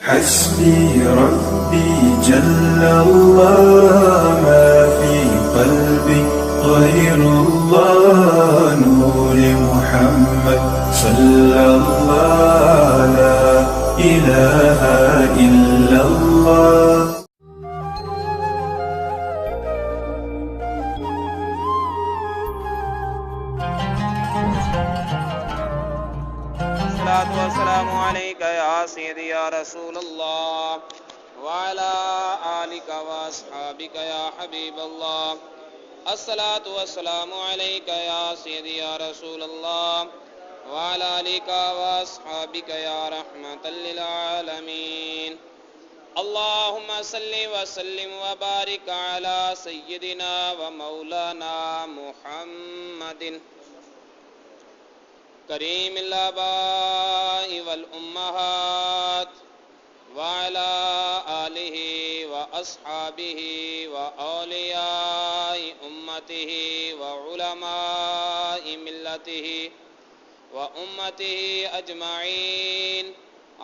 حسبي ربي جل الله ما في قلبي غير الله نور محمد صلى الله لا إله إلا الله. الصلاة والسلام عليك يا سيدي يا رسول الله وعلى آلك وأصحابك يا حبيب الله. الصلاة والسلام عليك يا سيدي يا رسول الله وعلى آلك وأصحابك يا رحمة للعالمين. اللهم صل وسلم وبارك على سيدنا ومولانا محمد کریم الآباء والأمہات وعلى آلہ وأصحابہ وأولیاء أمتہ وعلماء ملتہ وأمتہ اجمعین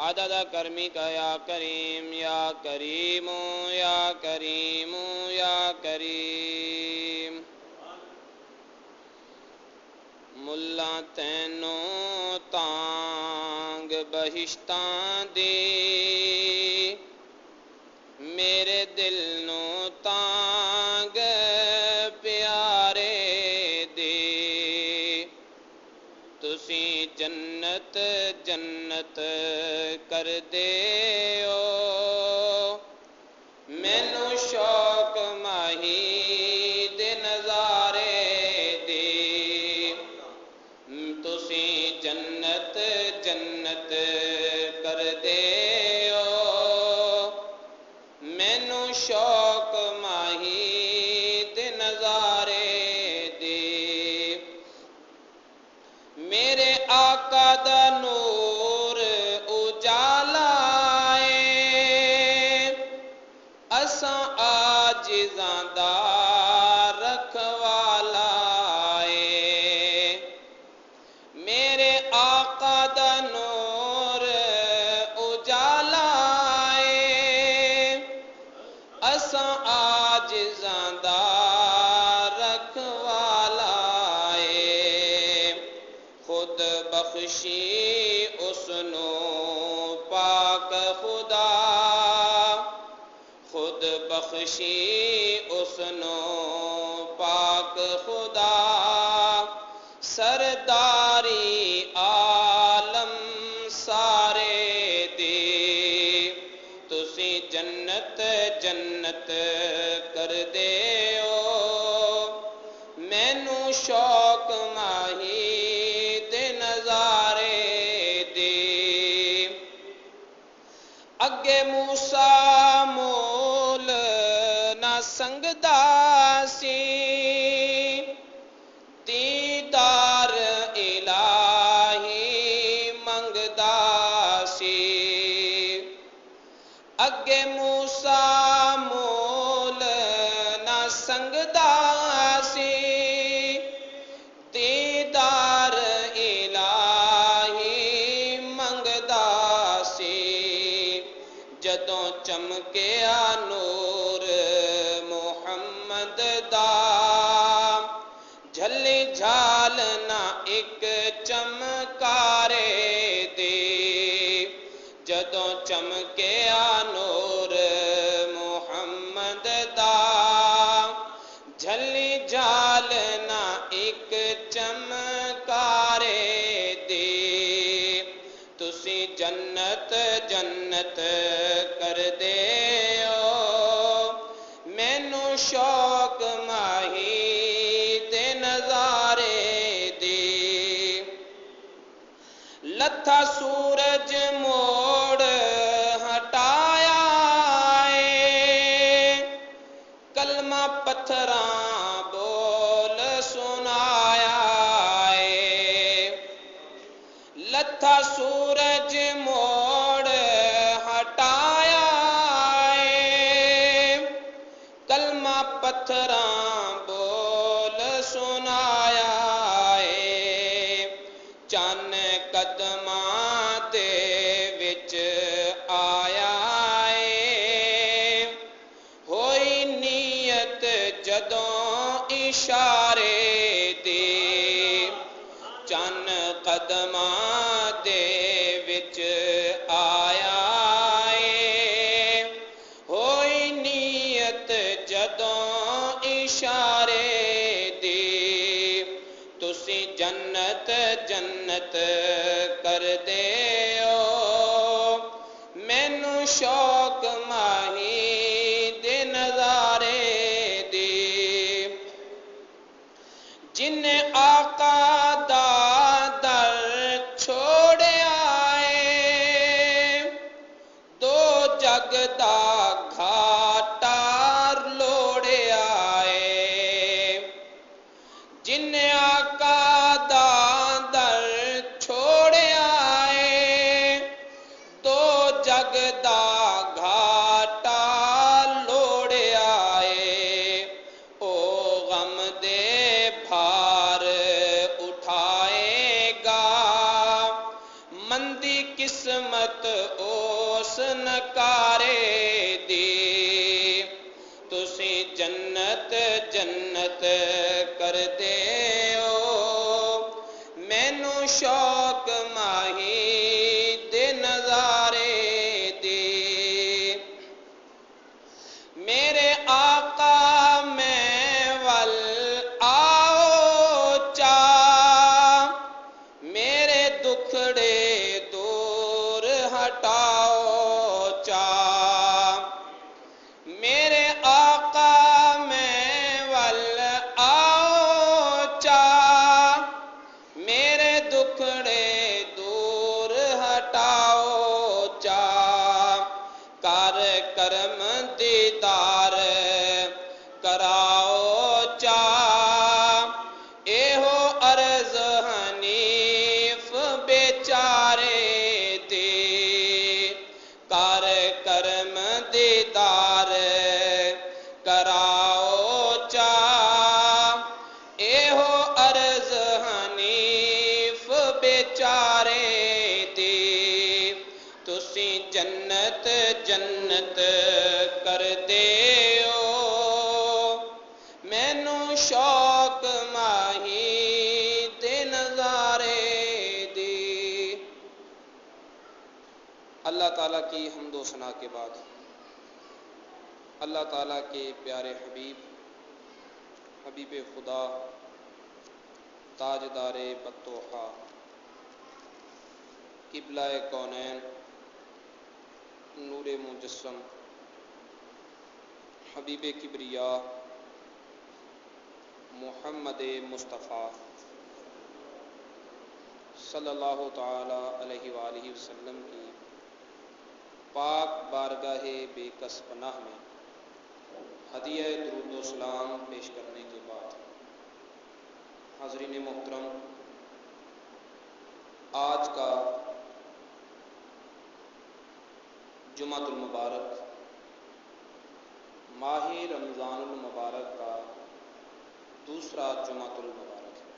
عدد کرمک یا کریم یا کریم یا کریم یا کریم. ملا تینوں تانگ بہشتاں دی میرے دل نو تانگ پیارے دی تسی جنت جنت کر دے او مینوں شوق ماہی دے نظارے جنت جنت کر دے او مینو شوق ماہی دے نظارے دی. میرے آقا دا نور اجالا اے اساں عاجزاں دا رکھوالا اے. میرے آقا دا نور اجالا اے اساں عاجزاں دا رکھوالا اے. خود بخشی اس نو پاک خدا خود بخشی اس نو پاک خدا سرداری عالم سارے دی تسی جنت جنت کر دے او مینو شوق ماہی دے نظارے دی. اگے موسیٰ مول نہ سنگدا سی دیدار الہی منگدا سی. اگے موسیٰ مول نہ سنگدا سی دیدار الہی منگدا سی. جدوں چمکیا نور محمد دا جھلی جھال نہ ایک چمکارے دی. جدوں چمکیا نور محمد دا جھلی جھال نہ ایک چمکارے دی تسی جنت جنت کر دے او مینو شوق ماہی دے نظارے دی. لتھا سورج موڑ ہٹایا اے کلمہ پتھراں بول سنایا اے. لتھا سورج موڑ ہٹایا اے کلمہ پتھراں بول سنایا اے. چن قدماں دے وچ آیا جگ دا گھاٹا لوڑے آئے، جن آقا دا در چھوڑے آئے، دو جگ دا گھاٹا لوڑے آئے، او غم دے بھار اٹھائے گا، مندی قسمت اس نکارے دی، تسی جنت جنت کر دے او، مینو شوق ماہی دے نظارے دی، میرے آقا میں ول آؤ چا، میرے دکھڑے دور ہٹاؤ چا، میرے آقا میں ول آؤ چا، میرے دکھڑے دور ہٹاؤ چا، کر کرم دیدار کراؤ چا، ایہو عرض حنیف بیچارے دی، کر کرم دیدار کراؤ چا، ایہو عرض حنیف بیچارے دی، تسی جنت جنت کر دے او، مینو شوق ماہی دے نظارے دی۔ اللہ تعالیٰ کی حمد و ثنا کے بعد اللہ تعالیٰ کے پیارے حبیب حبیب خدا تاجدار بطوحہ قبلہ کونین نور مجسم حبیب کبریا محمد مصطفیٰ صلی اللہ تعالی علیہ وآلہ وسلم کی پاک بارگاہ بے کس پناہ میں ہدیہ درود و سلام پیش کرنے کے بعد حاضرین محترم، آج کا جمعہ المبارک ماہ رمضان المبارک کا دوسرا جمعہ المبارک ہے۔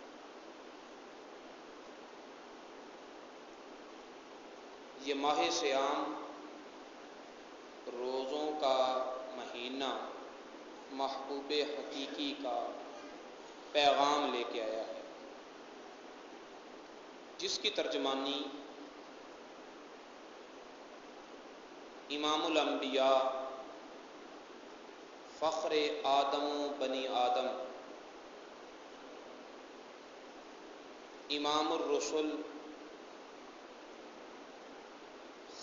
یہ ماہ صیام روزوں کا مہینہ محبوب حقیقی کا پیغام لے کے آیا ہے، جس کی ترجمانی امام الانبیاء فخر آدم و بنی آدم امام الرسل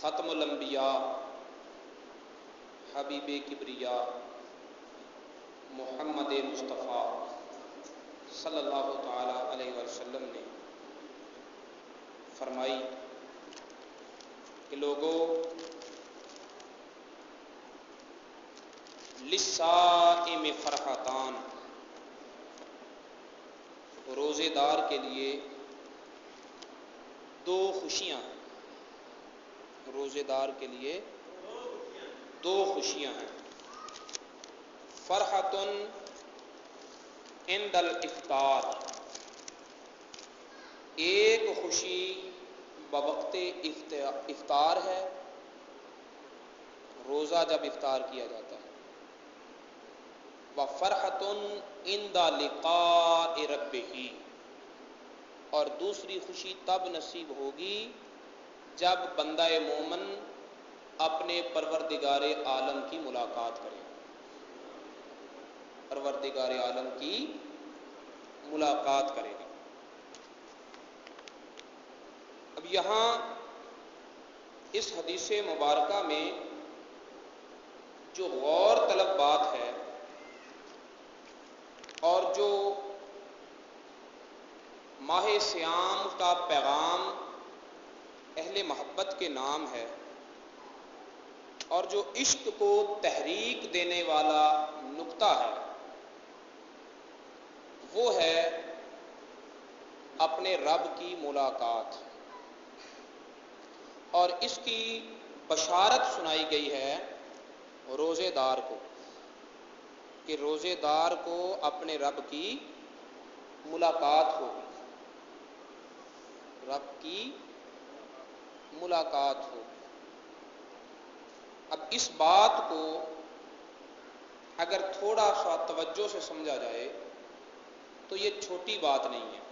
ختم الانبیاء حبیب کبریا محمد مصطفیٰ صلی اللہ تعالی علیہ وسلم نے فرمائی کہ لوگوں، للصائم فرحتان، روزے دار کے لیے دو خوشیاں ہیں، روزے دار کے لیے دو خوشیاں ہیں، فرحۃ عند الافطار، ایک خوشی بوقت افطار ہے، روزہ جب افطار کیا جاتا ہے، وَفَرْحَةٌ عِنْدَ لِقَاءِ رَبِّهِ، اور دوسری خوشی تب نصیب ہوگی جب بندہ مومن اپنے پروردگار عالم کی ملاقات کرے، پروردگار عالم کی ملاقات کرے گا۔ اب یہاں اس حدیث مبارکہ میں جو غور طلب بات ہے اور جو ماہ صیام کا پیغام اہل محبت کے نام ہے اور جو عشق کو تحریک دینے والا نقطہ ہے وہ ہے اپنے رب کی ملاقات، اور اس کی بشارت سنائی گئی ہے روزے دار کو کہ روزے دار کو اپنے رب کی ملاقات ہوگی، رب کی ملاقات ہوگی۔ اب اس بات کو اگر تھوڑا سا توجہ سے سمجھا جائے تو یہ چھوٹی بات نہیں ہے۔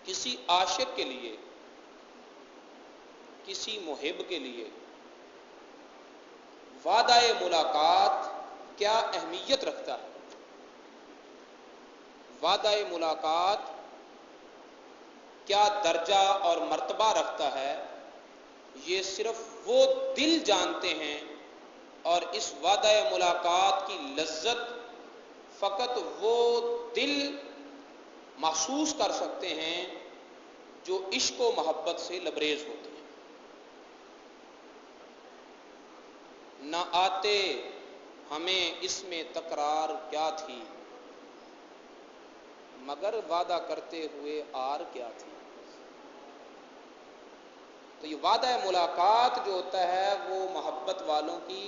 کسی عاشق کے لیے، کسی محب کے لیے وعدہ ملاقات کیا اہمیت رکھتا ہے، وعدہ ملاقات کیا درجہ اور مرتبہ رکھتا ہے، یہ صرف وہ دل جانتے ہیں، اور اس وعدہ ملاقات کی لذت فقط وہ دل محسوس کر سکتے ہیں جو عشق و محبت سے لبریز ہوتے ہیں۔ نہ آتے ہمیں اس میں تکرار کیا تھی، مگر وعدہ کرتے ہوئے آر کیا تھی۔ تو یہ وعدہ ملاقات جو ہوتا ہے وہ محبت والوں کی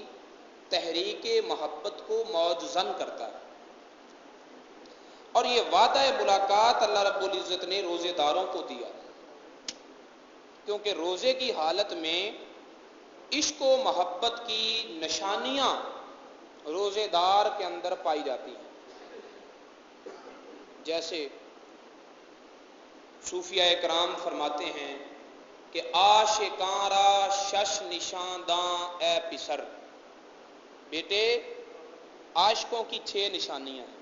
تحریک محبت کو موجزن کرتا ہے، اور یہ وعدہ ملاقات اللہ رب العزت نے روزے داروں کو دیا، کیونکہ روزے کی حالت میں عشق و محبت کی نشانیاں روزے دار کے اندر پائی جاتی ہیں۔ جیسے صوفیاء کرام فرماتے ہیں کہ عاشقاں را شش نشان داں اے پسر، بیٹے عاشقوں کی 6 نشانیاں ہیں۔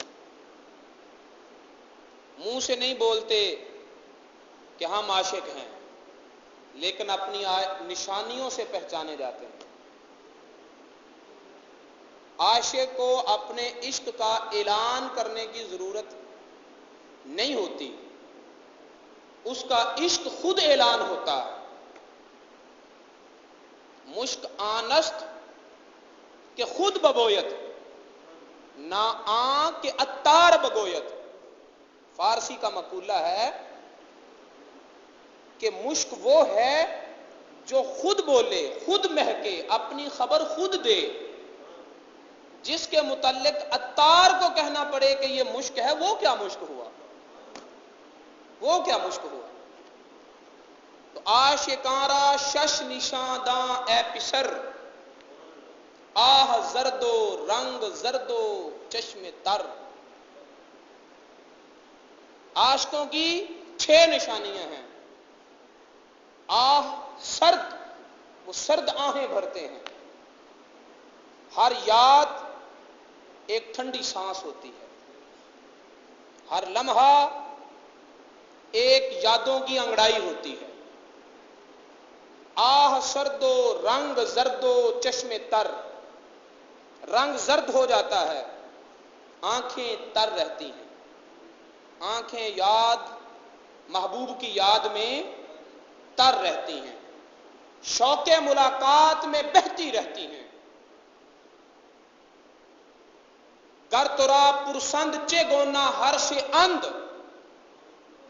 منہ سے نہیں بولتے کہ ہم عاشق ہیں، لیکن اپنی نشانیوں سے پہچانے جاتے ہیں۔ عاشق کو اپنے عشق کا اعلان کرنے کی ضرورت نہیں ہوتی، اس کا عشق خود اعلان ہوتا ہے۔ مشک آنست کہ خود بگویت، نہ آن کہ عطار بگویت۔ فارسی کا مقولہ ہے کہ مشک وہ ہے جو خود بولے، خود مہکے، اپنی خبر خود دے، جس کے متعلق عطار کو کہنا پڑے کہ یہ مشک ہے، وہ کیا مشک ہوا، وہ کیا مشک ہوا۔ تو عاشقاں را شش نشان داں اے پسر، آہ زرد و رنگ زرد و چشم تر۔ عاشقوں کی 6 نشانیاں ہیں۔ آہ سرد، وہ سرد آہیں بھرتے ہیں۔ ہر یاد ایک ٹھنڈی سانس ہوتی ہے، ہر لمحہ ایک یادوں کی انگڑائی ہوتی ہے۔ آہ سرد و رنگ زرد و چشم تر، رنگ زرد ہو جاتا ہے، آنکھیں تر رہتی ہیں، آنکھیں یاد، محبوب کی یاد میں تر رہتی ہیں، شوق ملاقات میں بہتی رہتی ہیں۔ گر ترا پرسند چے گونا ہر سے اند،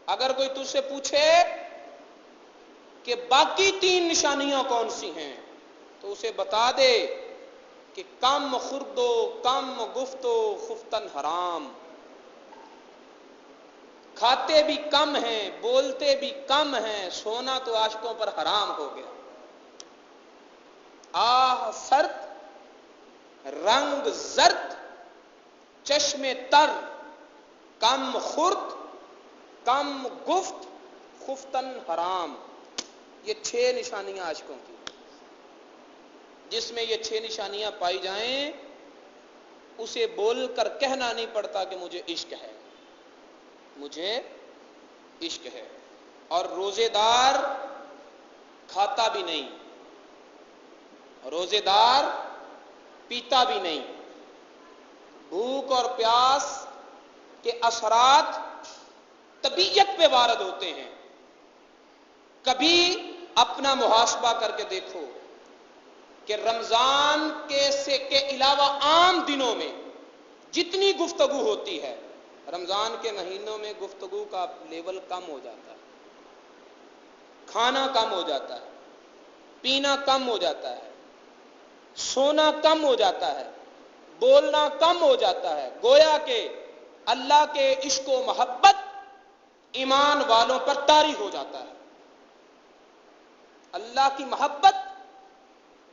اگر کوئی تجھ سے پوچھے کہ باقی 3 نشانیاں کون سی ہیں تو اسے بتا دے کہ کم خردو کم گفتو خفتن حرام، کھاتے بھی کم ہیں، بولتے بھی کم ہیں، سونا تو عاشقوں پر حرام ہو گیا۔ آہ سرد، رنگ زرد، چشم تر، کم خرد، کم گفت، خفتن حرام، یہ 6 نشانیاں عاشقوں کی۔ جس میں یہ 6 نشانیاں پائی جائیں اسے بول کر کہنا نہیں پڑتا کہ مجھے عشق ہے، مجھے عشق ہے۔ اور روزے دار کھاتا بھی نہیں، روزے دار پیتا بھی نہیں۔ بھوک اور پیاس کے اثرات طبیعت پہ وارد ہوتے ہیں۔ کبھی اپنا محاسبہ کر کے دیکھو کہ رمضان کے علاوہ عام دنوں میں جتنی گفتگو ہوتی ہے، رمضان کے مہینوں میں گفتگو کا لیول کم ہو جاتا ہے، کھانا کم ہو جاتا ہے، پینا کم ہو جاتا ہے، سونا کم ہو جاتا ہے، بولنا کم ہو جاتا ہے، گویا کہ اللہ کے عشق و محبت ایمان والوں پر طاری ہو جاتا ہے۔ اللہ کی محبت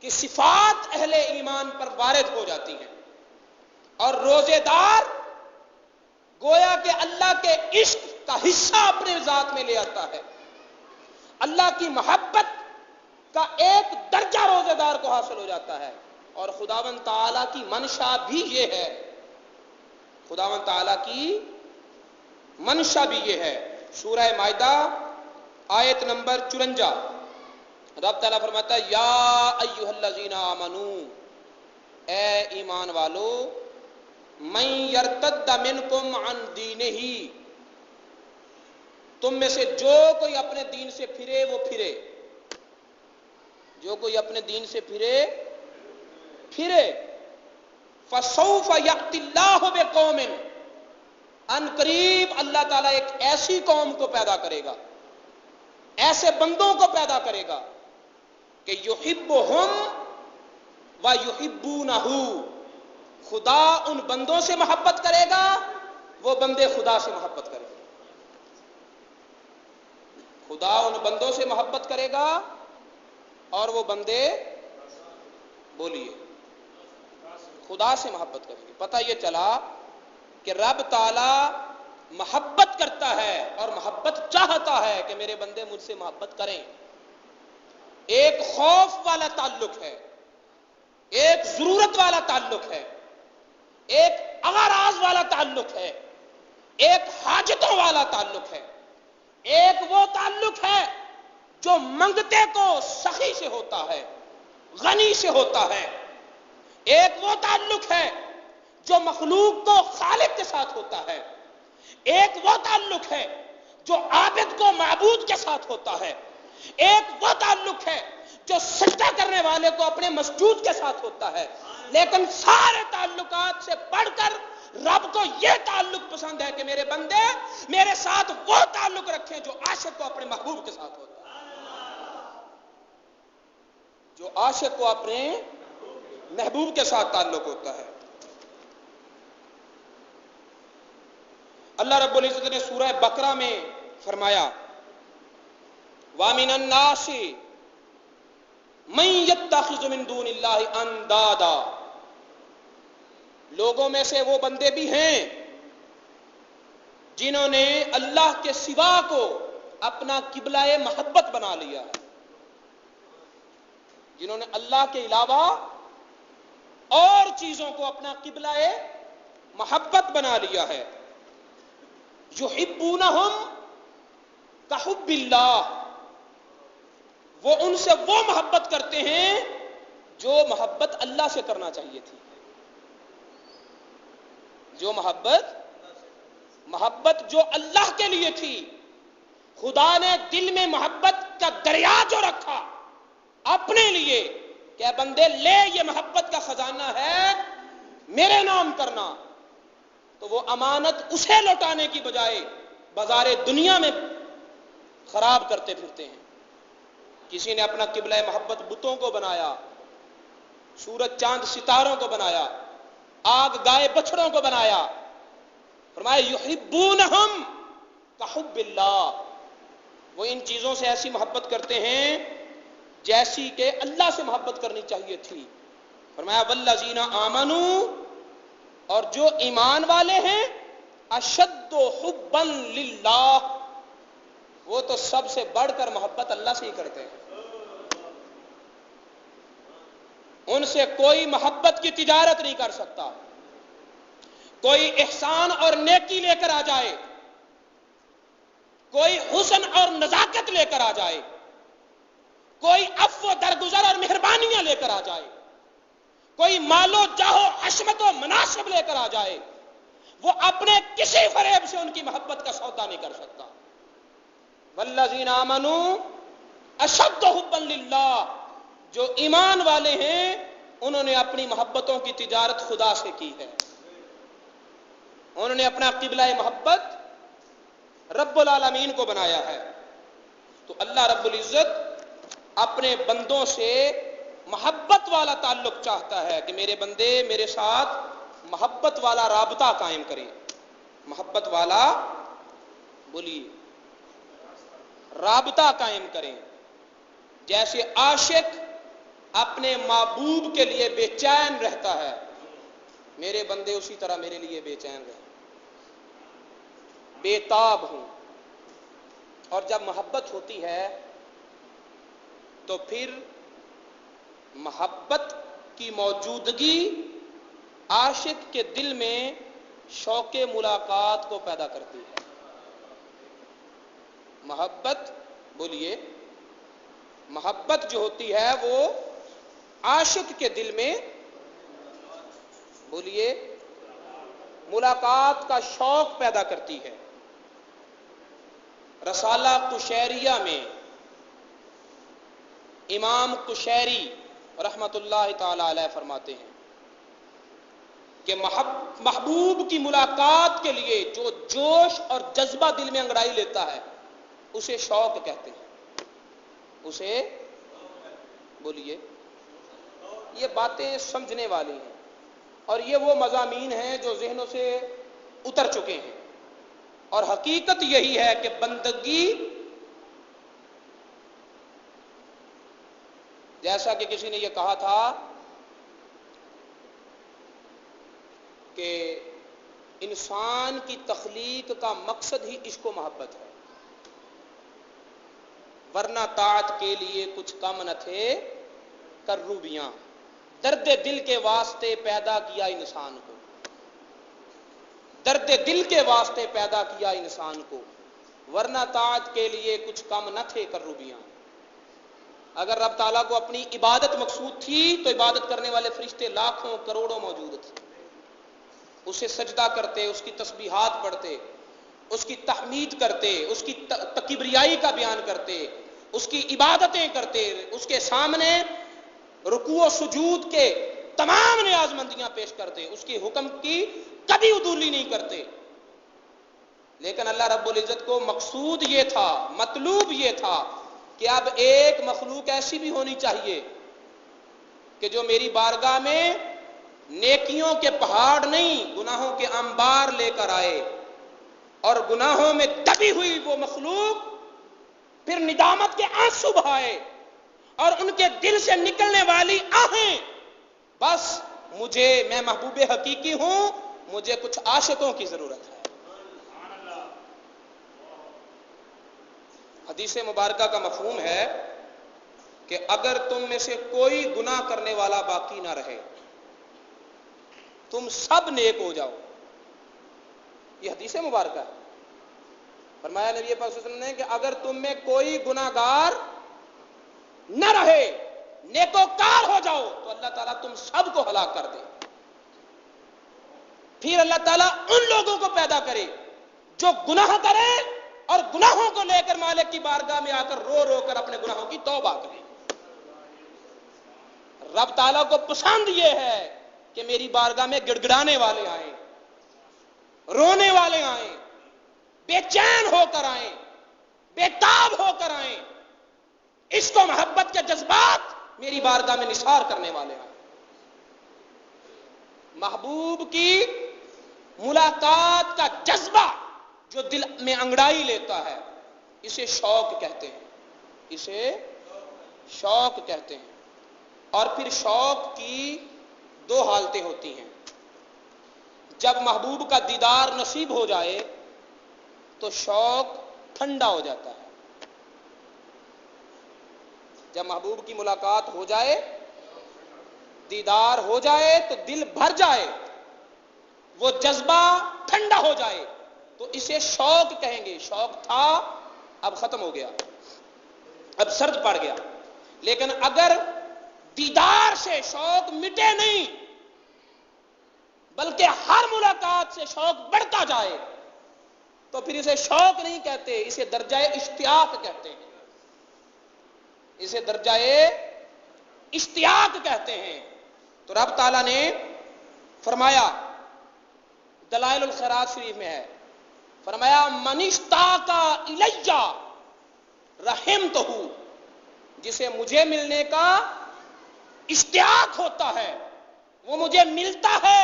کی صفات اہل ایمان پر وارد ہو جاتی ہیں، اور روزے دار گویا کہ اللہ کے عشق کا حصہ اپنے ذات میں لے آتا ہے۔ اللہ کی محبت کا ایک درجہ روزے دار کو حاصل ہو جاتا ہے، اور خداوند تعالیٰ کی منشا بھی یہ ہے، خداوند تعالیٰ کی منشا بھی یہ ہے۔ سورہ مائدہ آیت نمبر 54، رب تعالیٰ فرماتا ہے یا ایھا الذین آمنو، اے ایمان والو، من یرتد منکم عن دینہ، تم میں سے جو کوئی اپنے دین سے پھرے وہ پھرے، جو کوئی اپنے دین سے پھرے فسوف یأتی اللہ بقوم، ان قریب اللہ تعالیٰ ایک ایسی قوم کو پیدا کرے گا، ایسے بندوں کو پیدا کرے گا کہ یحبہم ویحبونہ، خدا ان بندوں سے محبت کرے گا، وہ بندے خدا سے محبت کریں گے، خدا ان بندوں سے محبت کرے گا اور وہ بندے، بولیے، خدا سے محبت کریں گے۔ پتہ یہ چلا کہ رب تعالی محبت کرتا ہے اور محبت چاہتا ہے کہ میرے بندے مجھ سے محبت کریں۔ ایک خوف والا تعلق ہے، ایک ضرورت والا تعلق ہے، ایک اغراض والا تعلق ہے، ایک حاجتوں والا تعلق ہے، ایک وہ تعلق ہے جو منگتے کو سخی سے ہوتا ہے، غنی سے ہوتا ہے، ایک وہ تعلق ہے جو مخلوق کو خالق کے ساتھ ہوتا ہے، ایک وہ تعلق ہے جو عابد کو معبود کے ساتھ ہوتا ہے، ایک وہ تعلق ہے جو سجدہ کرنے والے کو اپنے مسجود کے ساتھ ہوتا ہے۔ لیکن سارے تعلقات سے بڑھ کر رب کو یہ تعلق پسند ہے کہ میرے بندے میرے ساتھ وہ تعلق رکھیں جو عاشق کو اپنے محبوب کے ساتھ ہوتا ہے، جو عاشق کو اپنے محبوب کے ساتھ تعلق ہوتا ہے۔ اللہ رب العزت نے سورہ بقرہ میں فرمایا وَمِنَ النَّاسِ مَن يَتَّخِذُ مِن دُونِ اللَّهِ أَندَادًا، لوگوں میں سے وہ بندے بھی ہیں جنہوں نے اللہ کے سوا کو اپنا قبلہ محبت بنا لیا ہے، جنہوں نے اللہ کے علاوہ اور چیزوں کو اپنا قبلہ محبت بنا لیا ہے۔ یحبونہم کحب اللہ، وہ ان سے وہ محبت کرتے ہیں جو محبت اللہ سے کرنا چاہیے تھی، جو محبت جو اللہ کے لیے تھی۔ خدا نے دل میں محبت کا دریا جو رکھا اپنے لیے کہ بندے لے یہ محبت کا خزانہ ہے میرے نام کرنا، تو وہ امانت اسے لوٹانے کی بجائے بازار دنیا میں خراب کرتے پھرتے ہیں۔ کسی نے اپنا قبلہ محبت بتوں کو بنایا، سورج چاند ستاروں کو بنایا، آگ گائے بچڑوں کو بنایا۔ فرمایا یحبونہم کحب اللہ، وہ ان چیزوں سے ایسی محبت کرتے ہیں جیسی کہ اللہ سے محبت کرنی چاہیے تھی۔ فرمایا والذین آمنوا، اور جو ایمان والے ہیں، اشد حبا للہ، وہ تو سب سے بڑھ کر محبت اللہ سے ہی کرتے ہیں۔ ان سے کوئی محبت کی تجارت نہیں کر سکتا۔ کوئی احسان اور نیکی لے کر آ جائے، کوئی حسن اور نزاکت لے کر آ جائے، کوئی عفو درگزر اور مہربانیاں لے کر آ جائے، کوئی مال و جاہ و حشمت و مناصب لے کر آ جائے، وہ اپنے کسی فریب سے ان کی محبت کا سودا نہیں کر سکتا۔ والذین آمنوا اشد حبا للہ، جو ایمان والے ہیں انہوں نے اپنی محبتوں کی تجارت خدا سے کی ہے. انہوں نے اپنا قبلہ محبت رب العالمین کو بنایا ہے. تو اللہ رب العزت اپنے بندوں سے محبت والا تعلق چاہتا ہے کہ میرے بندے میرے ساتھ محبت والا رابطہ قائم کریں. محبت والا بولیے رابطہ قائم کریں. جیسے عاشق اپنے محبوب کے لیے بے چین رہتا ہے، میرے بندے اسی طرح میرے لیے بے چین رہیں، بے تاب ہوں. اور جب محبت ہوتی ہے تو پھر محبت کی موجودگی عاشق کے دل میں شوق ملاقات کو پیدا کرتی ہے. محبت بولیے محبت جو ہوتی ہے وہ عاشق کے دل میں بولیے ملاقات کا شوق پیدا کرتی ہے. رسالہ قشیریہ میں امام قشیری رحمت اللہ تعالی علیہ فرماتے ہیں کہ محبوب کی ملاقات کے لیے جو جوش اور جذبہ دل میں انگڑائی لیتا ہے اسے شوق کہتے ہیں. اسے بولیے یہ باتیں سمجھنے والی ہیں اور یہ وہ مضامین ہیں جو ذہنوں سے اتر چکے ہیں. اور حقیقت یہی ہے کہ بندگی جیسا کہ کسی نے یہ کہا تھا کہ انسان کی تخلیق کا مقصد ہی عشق و محبت ہے، ورنہ طاعت کے لیے کچھ کم نہ تھے کروبیاں. درد دل کے واسطے پیدا کیا انسان کو، درد دل کے واسطے پیدا کیا انسان کو، ورنہ طاعت کے لیے کچھ کم نہ تھے کروبیاں. اگر رب تعالیٰ کو اپنی عبادت مقصود تھی تو عبادت کرنے والے فرشتے لاکھوں کروڑوں موجود تھے، اسے سجدہ کرتے، اس کی تسبیحات پڑھتے، اس کی تحمید کرتے، اس کی کبریائی کا بیان کرتے، اس کی عبادتیں کرتے، اس کے سامنے رکوع و سجود کے تمام نیازمندیاں پیش کرتے، اس کے حکم کی کبھی عدولی نہیں کرتے. لیکن اللہ رب العزت کو مقصود یہ تھا، مطلوب یہ تھا کہ اب ایک مخلوق ایسی بھی ہونی چاہیے کہ جو میری بارگاہ میں نیکیوں کے پہاڑ نہیں گناہوں کے انبار لے کر آئے، اور گناہوں میں دبی ہوئی وہ مخلوق پھر ندامت کے آنسو بہائے اور ان کے دل سے نکلنے والی آہیں بس میں محبوب حقیقی ہوں، مجھے کچھ عاشقوں کی ضرورت ہے. حدیث مبارکہ کا مفہوم ہے کہ اگر تم میں سے کوئی گناہ کرنے والا باقی نہ رہے، تم سب نیک ہو جاؤ. یہ حدیث مبارکہ ہے. فرمایا نبی پاک صلی اللہ علیہ وسلم نے کہ اگر تم میں کوئی گناہگار نہ رہے، نیکوکار ہو جاؤ تو اللہ تعالیٰ تم سب کو ہلاک کر دے. پھر اللہ تعالیٰ ان لوگوں کو پیدا کرے جو گناہ کرے اور گناہوں کو لے کر مالک کی بارگاہ میں آ کر رو رو کر اپنے گناہوں کی توبہ کرے. رب تعالیٰ کو پسند یہ ہے کہ میری بارگاہ میں گڑگڑانے والے آئیں، رونے والے آئیں، بے چین ہو کر آئیں، بے تاب ہو کر آئیں، عشق و محبت کے جذبات میری بارگاہ میں نثار کرنے والے آئیں. محبوب کی ملاقات کا جذبہ جو دل میں انگڑائی لیتا ہے اسے شوق کہتے ہیں، اسے شوق کہتے ہیں. اور پھر شوق کی دو حالتیں ہوتی ہیں. جب محبوب کا دیدار نصیب ہو جائے تو شوق ٹھنڈا ہو جاتا ہے. جب محبوب کی ملاقات ہو جائے، دیدار ہو جائے تو دل بھر جائے، وہ جذبہ ٹھنڈا ہو جائے تو اسے شوق کہیں گے. شوق تھا اب ختم ہو گیا، اب سرد پڑ گیا. لیکن اگر دیدار سے شوق مٹے نہیں بلکہ ہر ملاقات سے شوق بڑھتا جائے تو پھر اسے شوق نہیں کہتے، اسے درجہ اشتیاق کہتے ہیں. اسے درجہ اشتیاق کہتے ہیں. تو رب تعالیٰ نے فرمایا، دلائل الخیرات شریف میں ہے، فرمایا من اشتاق الیہ رحمتہ، جسے مجھے ملنے کا اشتیاق ہوتا ہے، وہ مجھے ملتا ہے،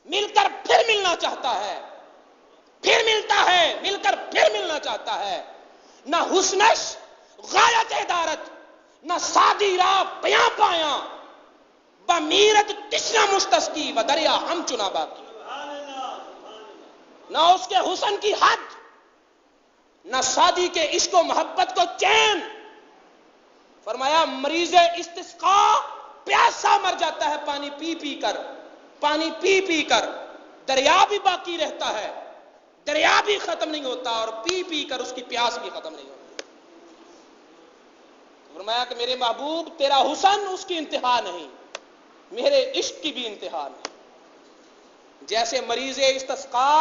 مل کر پھر ملنا چاہتا ہے، پھر ملتا ہے، مل کر پھر ملنا چاہتا ہے. نہ حسنش غایت ادارت، نہ سادی راہ بیاں پایا، بمیرت تشنا مستسقی و دریا ہم چنا باقی. نہ اس کے حسن کی حد، نہ سادی کے عشق و محبت کو چین. فرمایا مریض استسقا پیاسا مر جاتا ہے پانی پی پی کر، پانی پی پی کر، دریا بھی باقی رہتا ہے، دریا بھی ختم نہیں ہوتا، اور پی پی کر اس کی پیاس بھی ختم نہیں ہوتی. فرمایا کہ میرے محبوب تیرا حسن اس کی انتہا نہیں، میرے عشق کی بھی انتہا نہیں. جیسے مریض استسقا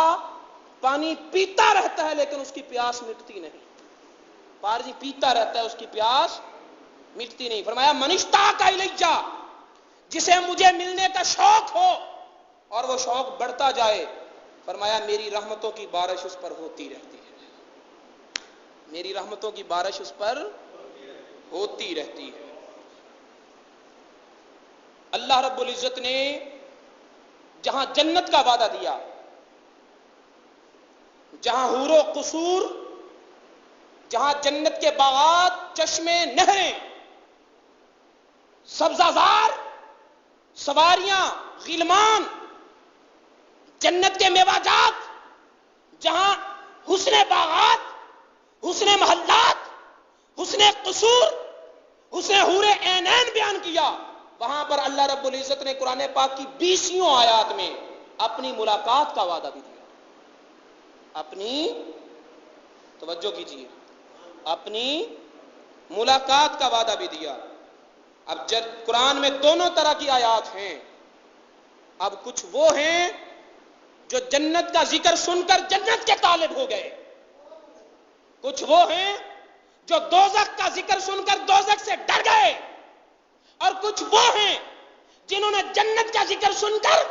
پانی پیتا رہتا ہے لیکن اس کی پیاس مٹتی نہیں، پانی پیتا رہتا ہے اس کی پیاس مٹتی نہیں. فرمایا من اشتاق الیہ، جسے مجھے ملنے کا شوق ہو اور وہ شوق بڑھتا جائے، فرمایا میری رحمتوں کی بارش اس پر ہوتی رہتی ہے، میری رحمتوں کی بارش اس پر ہوتی رہتی ہے. اللہ رب العزت نے جہاں جنت کا وعدہ دیا، جہاں حور و قصور، جہاں جنت کے باغات، چشمے، نہریں، سبزہ زار، سواریاں، غلمان، جنت کے میوہ جات، جہاں حسن باغات، حسن محلات، حسن قصور، حسن حور عینین بیان کیا، وہاں پر اللہ رب العزت نے قرآن پاک کی 20 آیات میں اپنی ملاقات کا وعدہ بھی دیا. اپنی توجہ کیجیے، اپنی ملاقات کا وعدہ بھی دیا. اب جب قرآن میں دونوں طرح کی آیات ہیں، اب کچھ وہ ہیں جو جنت کا ذکر سن کر جنت کے طالب ہو گئے، کچھ وہ ہیں جو دوزخ کا ذکر سن کر دوزخ سے ڈر گئے، اور کچھ وہ ہیں جنہوں نے جنت کا ذکر سن کر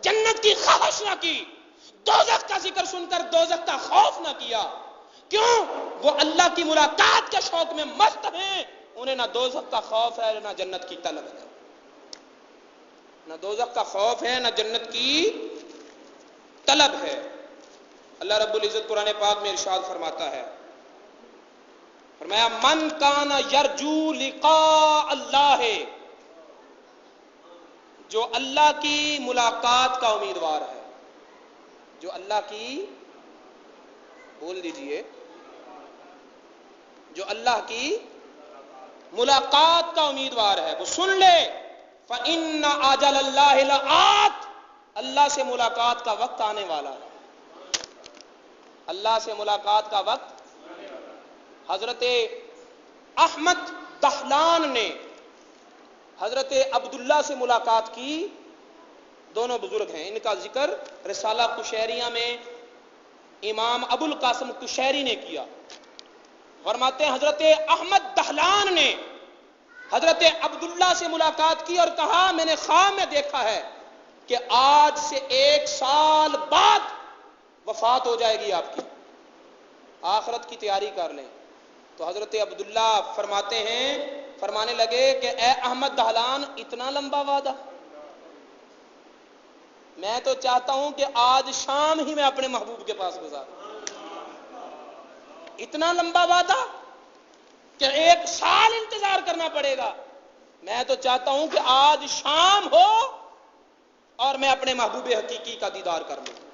جنت کی خواہش نہ کی، دوزخ کا ذکر سن کر دوزخ کا خوف نہ کیا. کیوں؟ وہ اللہ کی ملاقات کے شوق میں مست ہیں، انہیں نہ دوزخ کا خوف ہے نہ جنت کی طلب ہے، نہ دوزخ کا خوف ہے نہ جنت کی طلب ہے. اللہ رب العزت قرآن پاک میں ارشاد فرماتا ہے، فرمایا من کان یرجو لقاء اللہ، جو اللہ کی ملاقات کا امیدوار ہے، جو اللہ کی، بول دیجئے، جو اللہ کی ملاقات کا امیدوار ہے، وہ سن لے فَإِنَّ آجَلَ اللَّهِ لَآتٍ، اللہ سے ملاقات کا وقت آنے والا ہے، اللہ سے ملاقات کا وقت. حضرت احمد دہلان نے حضرت عبداللہ سے ملاقات کی. دونوں بزرگ ہیں، ان کا ذکر رسالہ قشیریہ میں امام ابو القاسم قشیری نے کیا. فرماتے ہیں حضرت احمد دہلان نے حضرت عبداللہ سے ملاقات کی اور کہا میں نے خواب میں دیکھا ہے کہ آج سے 1 سال بعد وفات ہو جائے گی آپ کی، آخرت کی تیاری کر لیں. تو حضرت عبداللہ فرمانے لگے کہ اے احمد دہلان، اتنا لمبا وعدہ؟ میں تو چاہتا ہوں کہ آج شام ہی میں اپنے محبوب کے پاس گزاروں. اتنا لمبا وعدہ کہ 1 سال انتظار کرنا پڑے گا؟ میں تو چاہتا ہوں کہ آج شام ہو اور میں اپنے محبوب حقیقی کا دیدار کر لوں.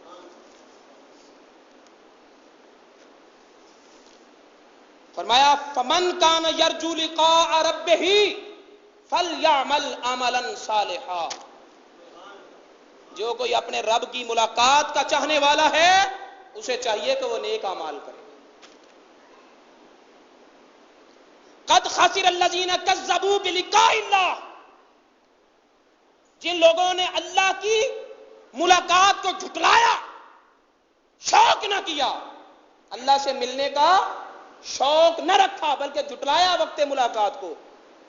فرمایا فمن کان یرجو لقاء ربہ فلیعمل عملا صالحا، جو کوئی اپنے رب کی ملاقات کا چاہنے والا ہے اسے چاہیے کہ وہ نیک اعمال کرے. قد خسر الذین کذبوا بلقاء اللہ، جن لوگوں نے اللہ کی ملاقات کو جھٹلایا، شوق نہ کیا، اللہ سے ملنے کا شوق نہ رکھا بلکہ جھٹلایا وقت ملاقات کو،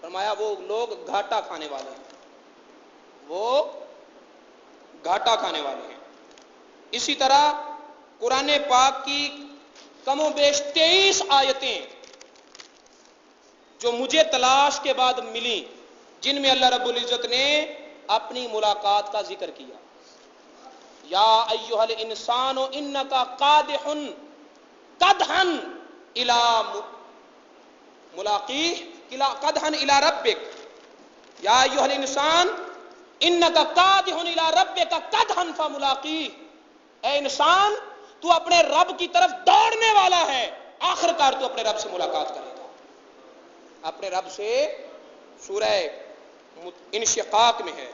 فرمایا وہ لوگ گھاٹا کھانے والے ہیں، وہ گھاٹا کھانے والے ہیں۔ اسی طرح قرآن پاک کی کم و بیش 23 آیتیں جو مجھے تلاش کے بعد ملی، جن میں اللہ رب العزت نے اپنی ملاقات کا ذکر کیا۔ یا ایھا الانسان انک قادح قدحا الی ملاقیہ قدحا الی ربک، یا ایھا الانسان انک قادح الی ربک قدحا فملاقیہ، اے انسان تو اپنے رب کی طرف دوڑنے والا ہے، آخر کار تو اپنے رب سے ملاقات کرے گا۔ اپنے رب سے سورہ انشقاق میں ہے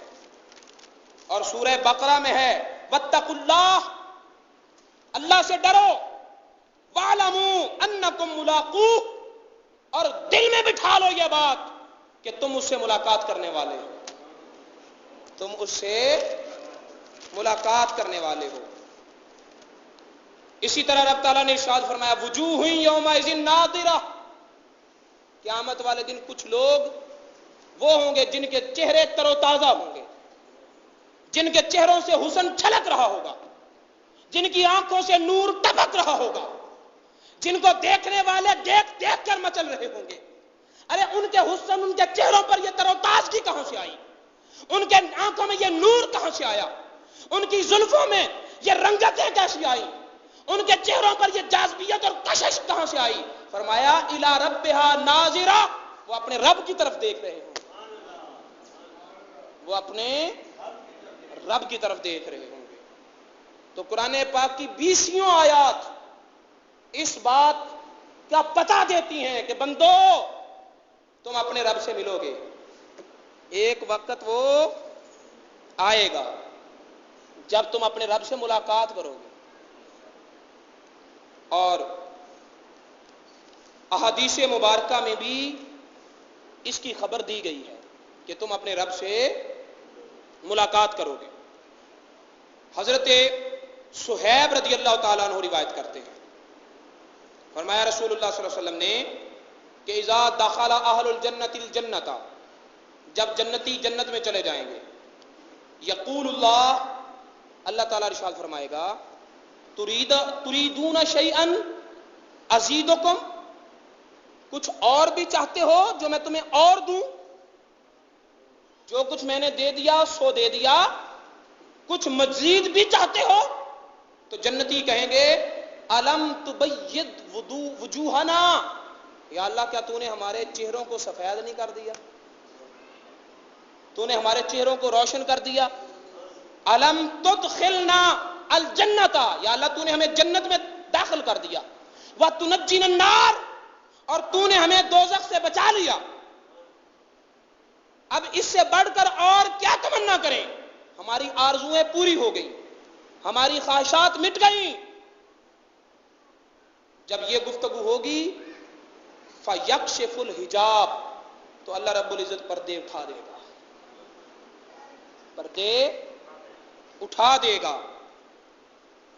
اور سورہ بقرہ میں ہے واتقوا اللہ، اللہ سے ڈرو، واعلموا انکم ملاقوہ، اور دل میں بٹھا لو یہ بات کہ تم اس سے ملاقات کرنے والے ہو، تم اس سے ملاقات کرنے والے ہو۔ اسی طرح رب تعالیٰ نے ارشاد فرمایا وجوہ یومئذ ناظرہ، قیامت والے دن کچھ لوگ وہ ہوں گے جن کے چہرے تر و تازہ ہوں گے، جن کے چہروں سے حسن چھلک رہا ہوگا، جن کی آنکھوں سے نور ٹپک رہا ہوگا، جن کو دیکھنے والے دیکھ دیکھ کر مچل رہے ہوں گے۔ ارے ان کے حسن، ان کے چہروں پر یہ تر و تازگی کہاں سے آئی؟ ان کے آنکھوں میں یہ نور کہاں سے آیا؟ ان کی زلفوں میں یہ رنگتیں کیسی آئی؟ ان کے چہروں پر یہ جاذبیت اور کشش کہاں سے آئی؟ فرمایا الی ربہا ناظرہ، وہ اپنے رب کی طرف دیکھ رہے ہوں، وہ اپنے رب کی طرف دیکھ رہے ہوں گے۔ تو قرآن پاک کی 20 آیات اس بات کا پتہ دیتی ہیں کہ بندو تم اپنے رب سے ملو گے، ایک وقت وہ آئے گا جب تم اپنے رب سے ملاقات کرو گے۔ اور احادیث مبارکہ میں بھی اس کی خبر دی گئی ہے کہ تم اپنے رب سے ملاقات کرو گے۔ حضرت صہیب رضی اللہ تعالیٰ عنہ روایت کرتے ہیں، فرمایا رسول اللہ صلی اللہ علیہ وسلم نے کہ اذا دخل اہل الجنت الجنت، جب جنتی جنت میں چلے جائیں گے، یقول اللہ، اللہ تعالیٰ ارشاد فرمائے گا تریدون شیئا ازیدکم، کچھ اور بھی چاہتے ہو جو میں تمہیں اور دوں؟ جو کچھ میں نے دے دیا سو دے دیا، کچھ مزید بھی چاہتے ہو؟ تو جنتی کہیں گے الم تبید وجوہنا، یا اللہ کیا تو نے ہمارے چہروں کو سفید نہیں کر دیا؟ تو نے ہمارے چہروں کو روشن کر دیا؟ الم تدخلنا الجنت، یا اللہ تو نے ہمیں جنت میں داخل کر دیا، وتنجینا النار، اور تو نے ہمیں دوزخ سے بچا لیا۔ اب اس سے بڑھ کر اور کیا تمنا کریں؟ ہماری آرزویں پوری ہو گئی، ہماری خواہشات مٹ گئیں۔ جب یہ گفتگو ہوگی فیکشف الحجاب، تو اللہ رب العزت پردے اٹھا دے گا، پردے اٹھا دے گا۔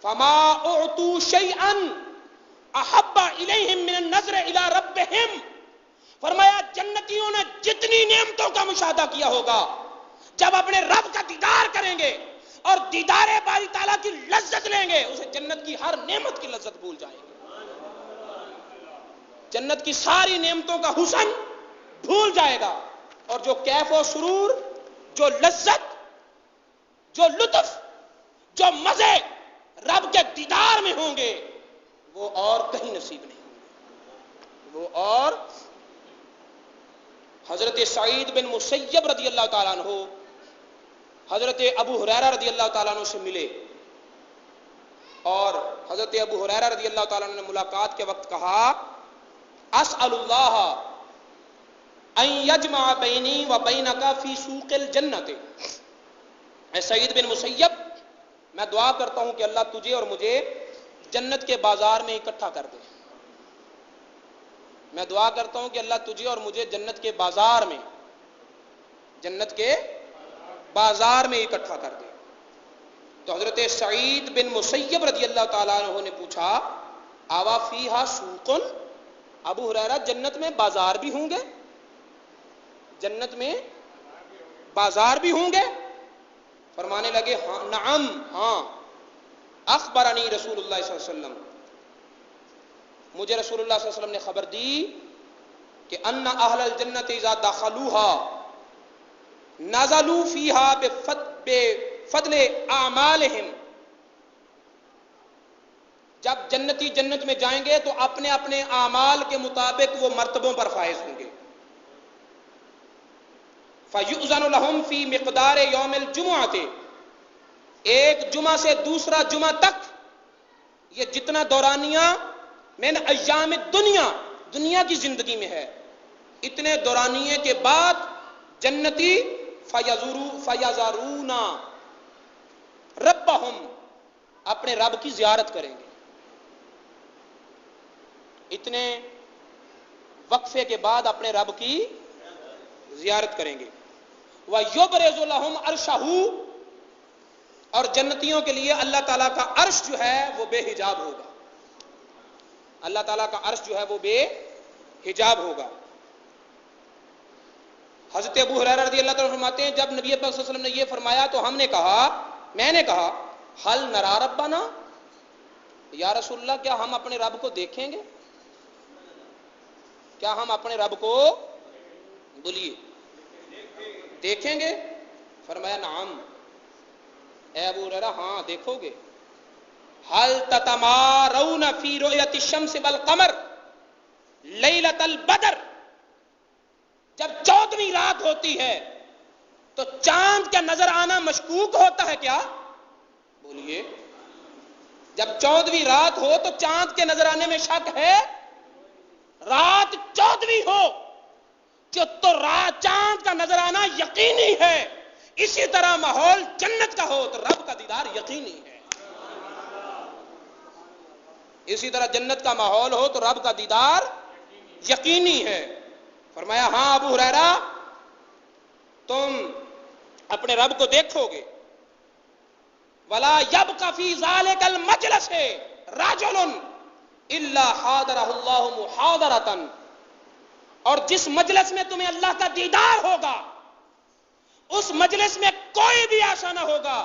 فما اعطوا شیئا احب الیہم من النظر الی ربہم، فرمایا جنتیوں نے جتنی نعمتوں کا مشاہدہ کیا ہوگا، جب اپنے رب کا دیدار کریں گے اور دیدار باری تعالیٰ کی لذت لیں گے، اسے جنت کی ہر نعمت کی لذت بھول جائیں گے، جنت کی ساری نعمتوں کا حسن بھول جائے گا، اور جو کیف و سرور، جو لذت، جو لطف، جو مزے رب کے دیدار میں ہوں گے، وہ اور کہیں نصیب نہیں ہوں گے، وہ اور۔ حضرت سعید بن مسیب رضی اللہ تعالیٰ عنہ حضرت ابو ہریرہ رضی اللہ تعالیٰ عنہ سے ملے، اور حضرت ابو ہریرہ رضی اللہ تعالیٰ عنہ نے ملاقات کے وقت کہا اسأل اللہ ان یجمع بینی و بینک فی سوق الجنت، اے سعید بن مسیب میں دعا کرتا ہوں کہ اللہ تجھے اور مجھے جنت کے بازار میں اکٹھا کر دے، میں دعا کرتا ہوں کہ اللہ تجھے اور مجھے جنت کے بازار میں، جنت کے بازار میں اکٹھا کر دے۔ تو حضرت سعید بن مسیب رضی اللہ تعالیٰ عنہ نے پوچھا آوا فیہا سوقن، ابو ہریرہ جنت میں بازار بھی ہوں گے؟ جنت میں بازار بھی ہوں گے؟ فرمانے لگے ہاں نعم، ہاں، اخبرنی رسول اللہ صلی اللہ علیہ وسلم، مجھے رسول اللہ صلی اللہ علیہ وسلم نے خبر دی کہ ان اہل الجنت اذا دخلوها نزلوا فيها بفضل اعمالهم، جب جنتی جنت میں جائیں گے تو اپنے اپنے اعمال کے مطابق وہ مرتبوں پر فائز ہوں گے. فَيُؤْذَنُ لَهُمْ فِي مِقْدَارِ يَوْمِ الْجُمُعَةِ، ایک جمعہ سے دوسرا جمعہ تک یہ جتنا دورانیہ من ایام الدنیا، دنیا کی زندگی میں ہے، اتنے دورانیے کے بعد جنتی فَيَزَارُونَ رَبَّهُمْ، اپنے رب کی زیارت کریں گے. اتنے وقفے کے بعد اپنے رب کی زیارت کریں گے. وَيُبْرِزُ لَهُمْ عَرْشَهُ، اور جنتیوں کے لیے اللہ تعالیٰ کا عرش جو ہے وہ بے حجاب ہوگا. اللہ تعالیٰ کا عرش جو ہے وہ بے حجاب ہوگا. حضرت ابو ہریرہ رضی اللہ تعالیٰ فرماتے ہیں جب نبی پاک صلی اللہ علیہ وسلم نے یہ فرمایا تو ہم نے کہا، میں نے کہا حل نرا ربنا، یا رسول اللہ کیا ہم اپنے رب کو دیکھیں گے؟ کیا ہم اپنے رب کو بولیے دیکھیں گے؟ فرمایا نعم، اے ابو ہریرہ ہاں دیکھو گے. حل تتمارون فی رؤیت الشمس والقمر لیلۃ البدر، جب 14ویں رات ہوتی ہے تو چاند کا نظر آنا مشکوک ہوتا ہے کیا؟ بولیے. جب 14ویں رات ہو تو چاند کے نظر آنے میں شک ہے؟ رات 14ویں ہو تو چاند کا نظر آنا یقینی ہے. اسی طرح ماحول جنت کا ہو تو رب کا دیدار یقینی ہے. اسی طرح جنت کا ماحول ہو تو رب کا دیدار یقینی ہے. فرمایا ہاں ابو ہریرہ تم اپنے رب کو دیکھو گے. ولا يبقى في ذلك المجلس رجل الا حاضره الله محاضرة، اور جس مجلس میں تمہیں اللہ کا دیدار ہوگا اس مجلس میں کوئی بھی ایسا نہ ہوگا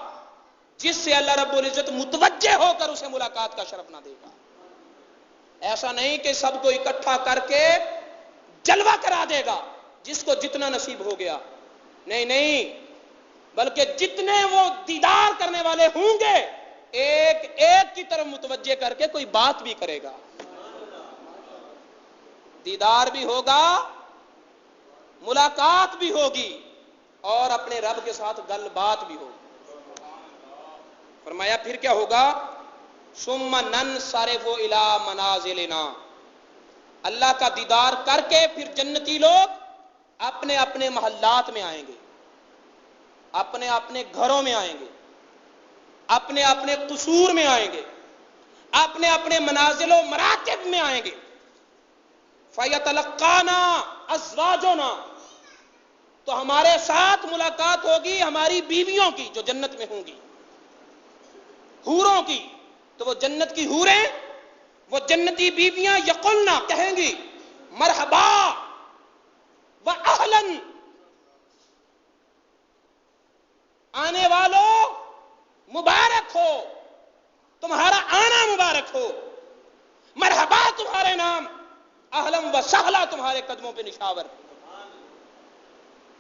جس سے اللہ رب العزت متوجہ ہو کر اسے ملاقات کا شرف نہ دے گا. ایسا نہیں کہ سب کو اکٹھا کر کے جلوہ کرا دے گا جس کو جتنا نصیب ہو گیا، نہیں نہیں، بلکہ جتنے وہ دیدار کرنے والے ہوں گے ایک ایک کی طرف متوجہ کر کے کوئی بات بھی کرے گا. دیدار بھی ہوگا، ملاقات بھی ہوگی، اور اپنے رب کے ساتھ گل بات بھی ہوگی. فرمایا پھر کیا ہوگا؟ ثم ننصرف الی منازلنا، اللہ کا دیدار کر کے پھر جنتی لوگ اپنے اپنے محلات میں آئیں گے، اپنے اپنے گھروں میں آئیں گے، اپنے اپنے قصور میں آئیں گے، اپنے اپنے منازل و مراتب میں آئیں گے. فیتلقانا ازواجنا، تو ہمارے ساتھ ملاقات ہوگی ہماری بیویوں کی جو جنت میں ہوں گی، حوروں کی. تو وہ جنت کی حوریں، وہ جنتی بیویاں یقولنا کہیں گی مرحبا و اہلن، آنے والوں مبارک ہو، تمہارا آنا مبارک ہو، مرحبا تمہارے نام، اہلم و سہلا تمہارے قدموں پہ نشاور.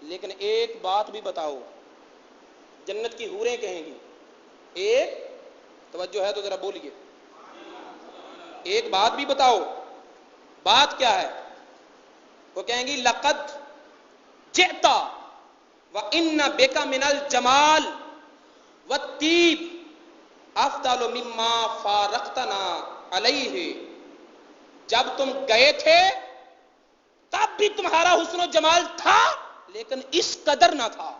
لیکن ایک بات بھی بتاؤ، جنت کی حوریں کہیں گی، ایک توجہ ہے تو ذرا بولیے، ایک بات بھی بتاؤ. بات کیا ہے؟ وہ کہیں گی لقد جئت وان بک من الجمال والطیب افضل مما فارقتنا علیہ، جب تم گئے تھے تب بھی تمہارا حسن و جمال تھا لیکن اس قدر نہ تھا.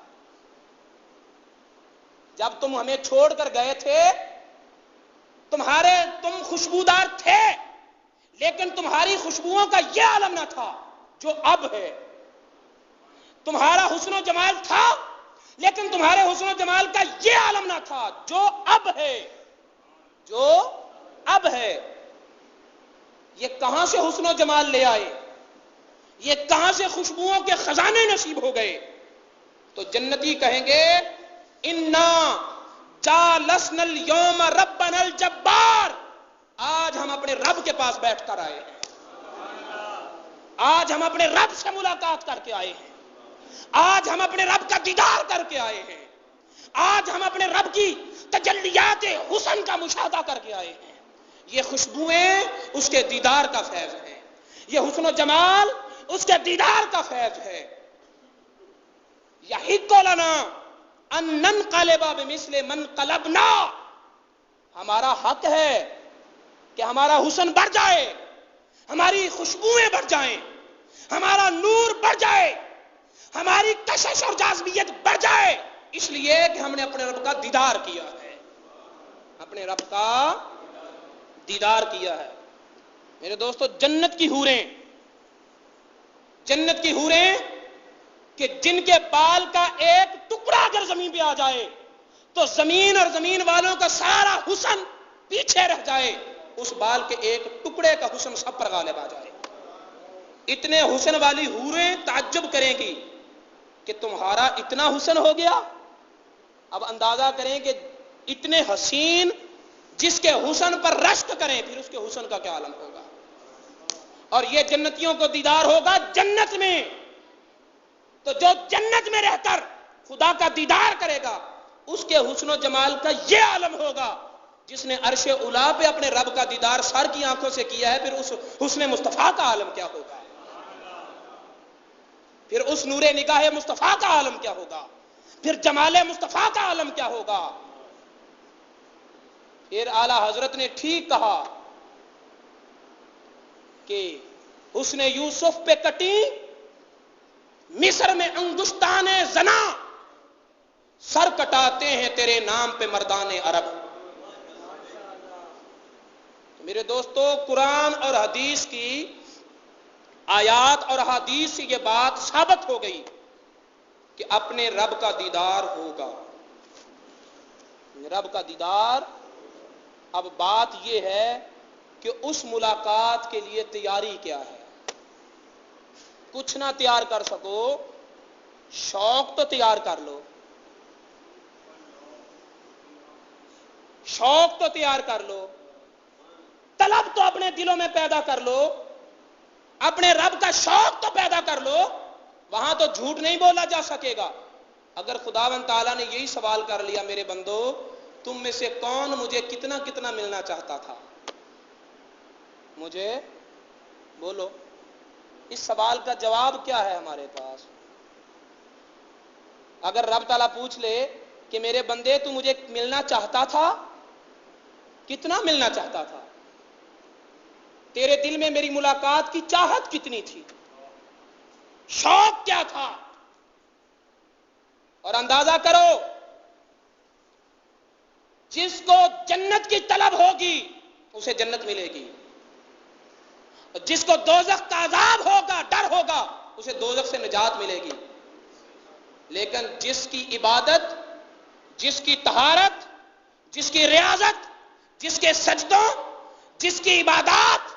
جب تم ہمیں چھوڑ کر گئے تھے تم خوشبودار تھے لیکن تمہاری خوشبوؤں کا یہ عالم نہ تھا جو اب ہے. تمہارا حسن و جمال تھا لیکن تمہارے حسن و جمال کا یہ عالم نہ تھا جو اب ہے، جو اب ہے. یہ کہاں سے حسن و جمال لے آئے؟ یہ کہاں سے خوشبوؤں کے خزانے نصیب ہو گئے؟ تو جنتی کہیں گے انا جالسنا اليوم ربنا الجبار، آج ہم اپنے رب کے پاس بیٹھ کر آئے ہیں، آج ہم اپنے رب سے ملاقات کر کے آئے ہیں، آج ہم اپنے رب کا دیدار کر کے آئے ہیں، آج ہم اپنے رب کی تجلیات حسن کا مشاہدہ کر کے آئے ہیں۔ یہ خوشبوئیں اس کے دیدار کا فیض ہے، یہ حسن و جمال اس کے دیدار کا فیض ہے۔ یحق لنا ان ننقلب بمثل من قلبنا، ہمارا حق ہے کہ ہمارا حسن بڑھ جائے، ہماری خوشبوئیں بڑھ جائیں، ہمارا نور بڑھ جائے، ہماری کشش اور جاذبیت بڑھ جائے، اس لیے کہ ہم نے اپنے رب کا دیدار کیا ہے، اپنے رب کا دیدار کیا ہے۔ میرے دوستو، جنت کی حوریں، جنت کی حوریں کہ جن کے بال کا ایک ٹکڑا اگر زمین پہ آ جائے تو زمین اور زمین والوں کا سارا حسن پیچھے رہ جائے، اس بال کے ایک ٹکڑے کا حسن سب پر غالب آ جائے۔ اتنے حسن والی حوریں تعجب کریں گی کہ تمہارا اتنا حسن ہو گیا۔ اب اندازہ کریں کہ اتنے حسین جس کے حسن پر رشک کریں پھر اس کے حسن کا کیا عالم ہوگا۔ اور یہ جنتیوں کو دیدار ہوگا جنت میں، تو جو جنت میں رہ کر خدا کا دیدار کرے گا اس کے حسن و جمال کا یہ عالم ہوگا جس نے عرش اولی پہ اپنے رب کا دیدار سر کی آنکھوں سے کیا ہے، پھر اس حسن مصطفیٰ کا عالم کیا ہوگا، پھر اس نور نگاہ مصطفیٰ کا عالم کیا ہوگا، پھر جمال مصطفیٰ کا عالم کیا ہوگا۔ پھر اعلیٰ حضرت نے ٹھیک کہا کہ حسن یوسف پہ کٹی مصر میں انگشتان زنا، سر کٹاتے ہیں تیرے نام پہ مردان عرب۔ میرے دوستو، قرآن اور حدیث کی آیات اور احادیث سے یہ بات ثابت ہو گئی کہ اپنے رب کا دیدار ہوگا، رب کا دیدار۔ اب بات یہ ہے کہ اس ملاقات کے لیے تیاری کیا ہے۔ کچھ نہ تیار کر سکو، شوق تو تیار کر لو، شوق تو تیار کر لو، طلب تو اپنے دلوں میں پیدا کر لو، اپنے رب کا شوق تو پیدا کر لو، وہاں تو جھوٹ نہیں بولا جا سکے گا۔ اگر خداوند تعالیٰ نے یہی سوال کر لیا، میرے بندو تم میں سے کون مجھے کتنا کتنا ملنا چاہتا تھا، مجھے بولو، اس سوال کا جواب کیا ہے ہمارے پاس؟ اگر رب تعالیٰ پوچھ لے کہ میرے بندے تو مجھے ملنا چاہتا تھا، کتنا ملنا چاہتا تھا، تیرے دل میں میری ملاقات کی چاہت کتنی تھی، شوق کیا تھا؟ اور اندازہ کرو، جس کو جنت کی طلب ہوگی اسے جنت ملے گی، جس کو دوزخ کا عذاب ہوگا، ڈر ہوگا، اسے دوزخ سے نجات ملے گی۔ لیکن جس کی عبادت، جس کی طہارت، جس کی ریاضت، جس کے سجدوں، جس کی عبادات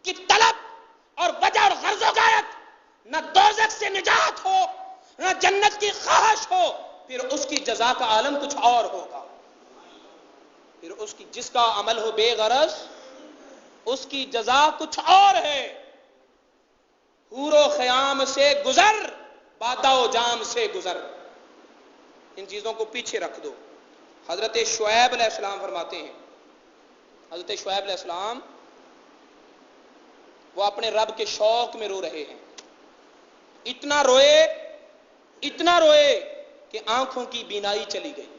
کی طلب اور وجہ اور غرض و غایت نہ دوزخ سے نجات ہو نہ جنت کی خواہش ہو، پھر اس کی جزا کا عالم کچھ اور ہوگا۔ پھر اس کی جس کا عمل ہو بے غرض، اس کی جزا کچھ اور ہے۔ حور و خیام سے گزر، بادا و جام سے گزر، ان چیزوں کو پیچھے رکھ دو۔ حضرت شعیب علیہ السلام فرماتے ہیں، حضرت شعیب علیہ السلام وہ اپنے رب کے شوق میں رو رہے ہیں، اتنا روئے کہ آنکھوں کی بینائی چلی گئی۔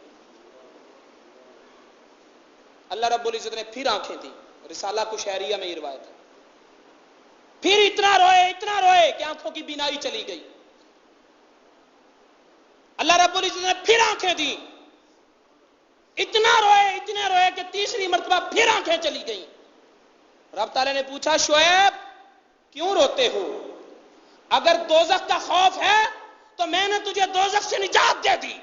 اللہ رب العزت نے پھر آنکھیں دی، رسالہ کشیریہ میں یہ روایت ہے، پھر اتنا روئے کہ آنکھوں کی بینائی چلی گئی۔ اللہ رب العزت نے پھر آنکھیں دی، اتنا روئے کہ تیسری مرتبہ پھر آنکھیں چلی گئیں۔ رب تعالیٰ نے پوچھا، شعیب کیوں روتے ہو؟ اگر دوزخ کا خوف ہے تو میں نے تجھے دوزخ سے نجات دے دی،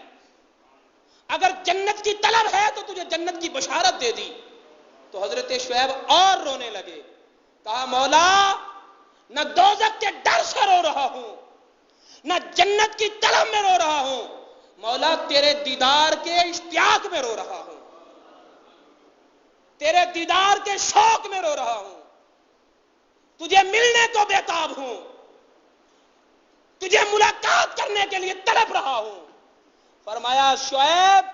اگر جنت کی طلب ہے تو تجھے جنت کی بشارت دے دی۔ تو حضرت شعیب اور رونے لگے، کہا مولا نہ دوزخ کے ڈر سے رو رہا ہوں، نہ جنت کی طلب میں رو رہا ہوں، مولا تیرے دیدار کے اشتیاق میں رو رہا ہوں، تیرے دیدار کے شوق میں رو رہا ہوں، تجھے ملنے کو بےتاب ہوں، تجھے ملاقات کرنے کے لیے تڑپ رہا ہوں۔ فرمایا شعیب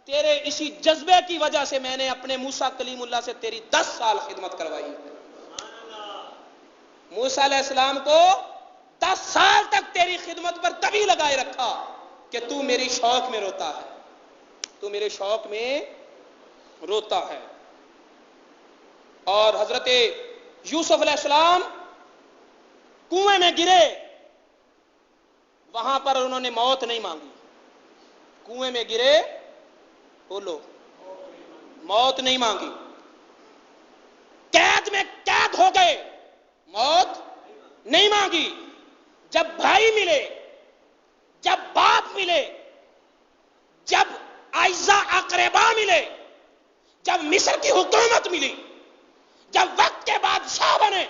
تیرے اسی جذبے کی وجہ سے میں نے اپنے موسیٰ کلیم اللہ سے تیری 10 سال خدمت کروائی۔ موسیٰ علیہ السلام کو 10 سال تک تیری خدمت پر تبھی لگائے رکھا کہ تو میری شوق میں روتا ہے، تو میرے شوق میں روتا ہے۔ اور حضرت یوسف علیہ السلام کنویں میں گرے، وہاں پر انہوں نے موت نہیں مانگی۔ کنویں میں گرے، بولو، موت نہیں مانگی۔ قید میں قید ہو گئے، موت نہیں مانگی۔ جب بھائی ملے، جب باپ ملے، جب اعزا اقربا ملے، جب مصر کی حکومت ملی، جب وقت کے بادشاہ بنے،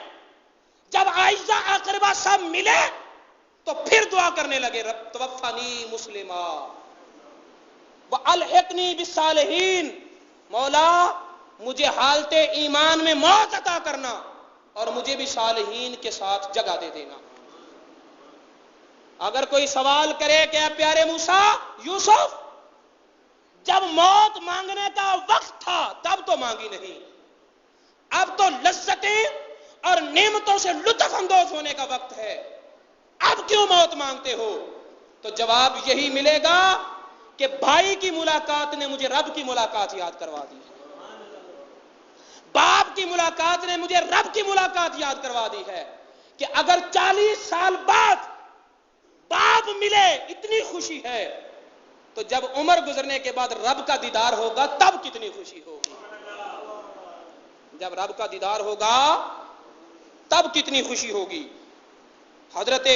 جب اعزا اقربا سب ملے تو پھر دعا کرنے لگے، رب توفنی مسلما والحقنی بالصالحین، مولا مجھے حالت ایمان میں موت عطا کرنا اور مجھے بھی صالحین کے ساتھ جگہ دے دینا۔ اگر کوئی سوال کرے کہ اے پیارے موسیٰ، یوسف جب موت مانگنے کا وقت تھا تب تو مانگی نہیں، اب تو لذتیں اور نعمتوں سے لطف اندوز ہونے کا وقت ہے، اب کیوں موت مانگتے ہو؟ تو جواب یہی ملے گا کہ بھائی کی ملاقات نے مجھے رب کی ملاقات یاد کروا دی، باپ کی ملاقات نے مجھے رب کی ملاقات یاد کروا دی ہے کہ اگر 40 سال بعد باپ ملے اتنی خوشی ہے تو جب عمر گزرنے کے بعد رب کا دیدار ہوگا تب کتنی خوشی ہوگی، جب رب کا دیدار ہوگا تب کتنی خوشی ہوگی۔ حضرت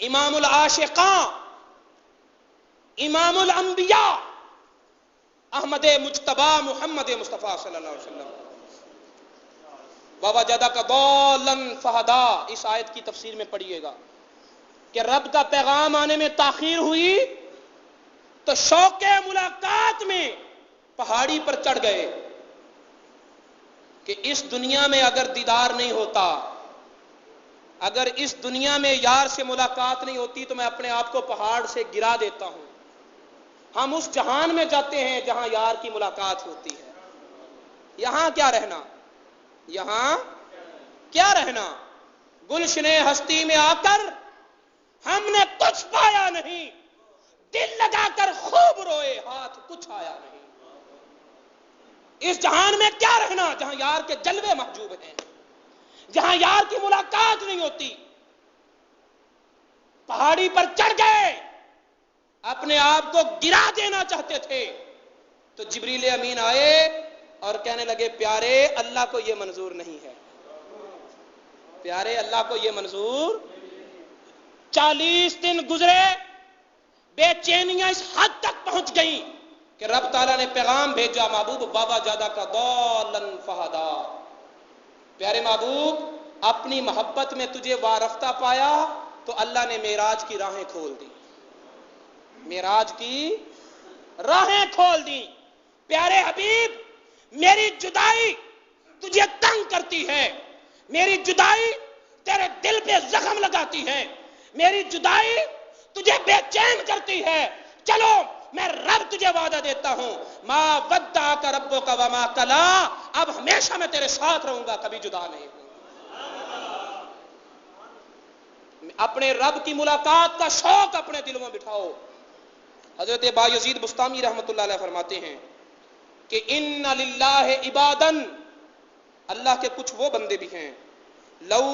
امام العاشقاں، امام الانبیاء، احمد مجتبی محمد مصطفیٰ صلی اللہ علیہ وسلم، وَوَجَدَكَ ضَالًّا فَهَدَىٰ، اس آیت کی تفسیر میں پڑھیے گا کہ رب کا پیغام آنے میں تاخیر ہوئی تو شوق ملاقات میں پہاڑی پر چڑھ گئے کہ اس دنیا میں اگر دیدار نہیں ہوتا، اگر اس دنیا میں یار سے ملاقات نہیں ہوتی تو میں اپنے آپ کو پہاڑ سے گرا دیتا ہوں۔ ہم اس جہان میں جاتے ہیں جہاں یار کی ملاقات ہوتی ہے، یہاں کیا رہنا، یہاں کیا رہنا؟ گلشن ہستی میں آ کر ہم نے کچھ پایا نہیں، دل لگا کر خوب روئے، ہاتھ کچھ آیا نہیں۔ اس جہان میں کیا رہنا جہاں یار کے جلوے محجوب ہیں، جہاں یار کی ملاقات نہیں ہوتی۔ پہاڑی پر چڑھ گئے، اپنے آپ کو گرا دینا چاہتے تھے تو جبریل امین آئے اور کہنے لگے پیارے اللہ کو یہ منظور نہیں ہے، پیارے اللہ کو یہ منظور۔ 40 دن گزرے، بے چینیاں اس حد تک پہنچ گئیں کہ رب تعالیٰ نے پیغام بھیجا، محبوب بابا جادہ کا ضَالًّا فَهَدَىٰ، پیارے محبوب اپنی محبت میں تجھے وارفتہ پایا تو اللہ نے معراج کی راہیں کھول دی، معراج کی راہیں کھول دی۔ پیارے حبیب میری جدائی تجھے تنگ کرتی ہے، میری جدائی تیرے دل پہ زخم لگاتی ہے، میری جدائی تجھے بے چین کرتی ہے، چلو میں رب تجھے وعدہ دیتا ہوں، ما ودعک ربک وما قلی، اب ہمیشہ میں تیرے ساتھ رہوں گا، کبھی جدا نہیں ہوں۔ اپنے رب کی ملاقات کا شوق اپنے دلوں میں بٹھاؤ۔ حضرت بایزید بستامی رحمۃ اللہ علیہ فرماتے ہیں کہ ان للہ عبادن، اللہ کے کچھ وہ بندے بھی ہیں، لو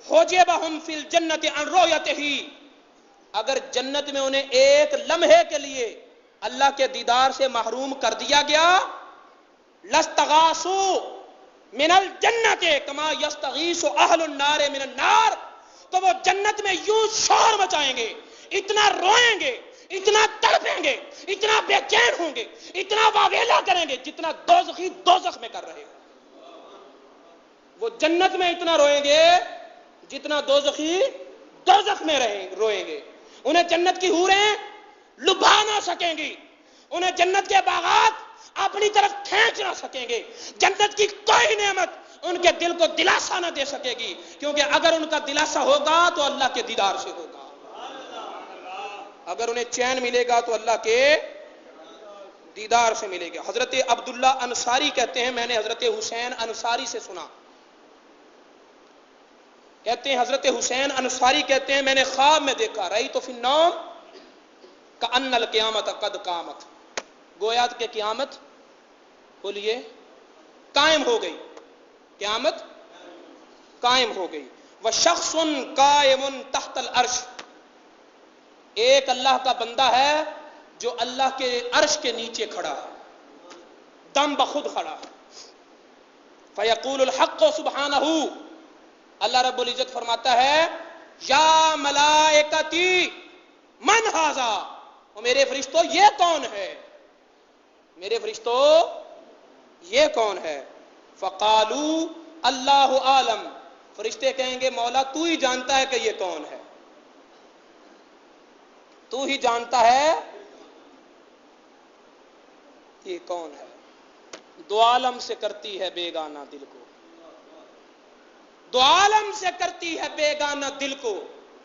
حجبہم فی الجنت عن رؤیتہ، اگر جنت میں انہیں ایک لمحے کے لیے اللہ کے دیدار سے محروم کر دیا گیا، لستغاثوا من الجنت کما یستغیث اہل النار من النار، تو وہ جنت میں یوں شور مچائیں گے، اتنا روئیں گے، اتنا تڑپیں گے، اتنا بے چین ہوں گے، اتنا واویلا کریں گے جتنا دوزخی دوزخ میں کر رہے ہوں۔ وہ جنت میں اتنا روئیں گے جتنا دوزخی دوزخ میں روئیں گے. انہیں جنت کی حوریں لبھا نہ سکیں گی, انہیں جنت کے باغات اپنی طرف کھینچ نہ سکیں گے. جنت کی کوئی نعمت ان کے دل کو دلاسا نہ دے سکے گی, کیونکہ اگر ان کا دلاسا ہوگا تو اللہ کے دیدار سے ہوگا, اگر انہیں چین ملے گا تو اللہ کے دیدار سے ملے گا. حضرت عبداللہ انصاری کہتے ہیں, میں نے حضرت حسین انصاری سے سنا, کہتے ہیں حضرت حسین انصاری کہتے ہیں میں نے خواب میں دیکھا, رأیت فی النوم کأن القیامت قد قامت, گویا کہ قیامت بولیے قائم ہو گئی, قیامت قائم ہو گئی. وشخص قائم تحت العرش, ایک اللہ کا بندہ ہے جو اللہ کے عرش کے نیچے کھڑا ہے, دم بخود کھڑا ہے. فیقول الحق سبحانہ, اللہ رب العزت فرماتا ہے یا ملائکتی من ھذا, اور میرے فرشتوں یہ کون ہے, میرے فرشتوں یہ کون ہے. فقالوا اللہ عالم, فرشتے کہیں گے مولا تو ہی جانتا ہے کہ یہ کون ہے, تو ہی جانتا ہے یہ کون ہے. دو عالم سے کرتی ہے بیگانہ دل کو, دو عالم سے کرتی ہے بیگانہ دل کو,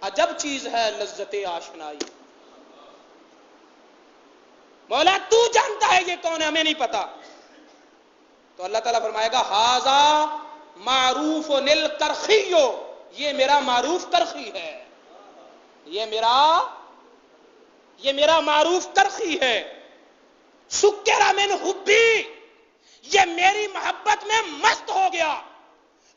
عجب چیز ہے لذت آشنائی. مولا تو جانتا ہے یہ کون ہے, ہمیں نہیں پتا. تو اللہ تعالیٰ فرمائے گا ھذا معروف الکرخی, یہ میرا معروف کرخی ہے, یہ میرا معروف کرخی ہے. سکر من حبی, یہ میری محبت میں مست ہو گیا,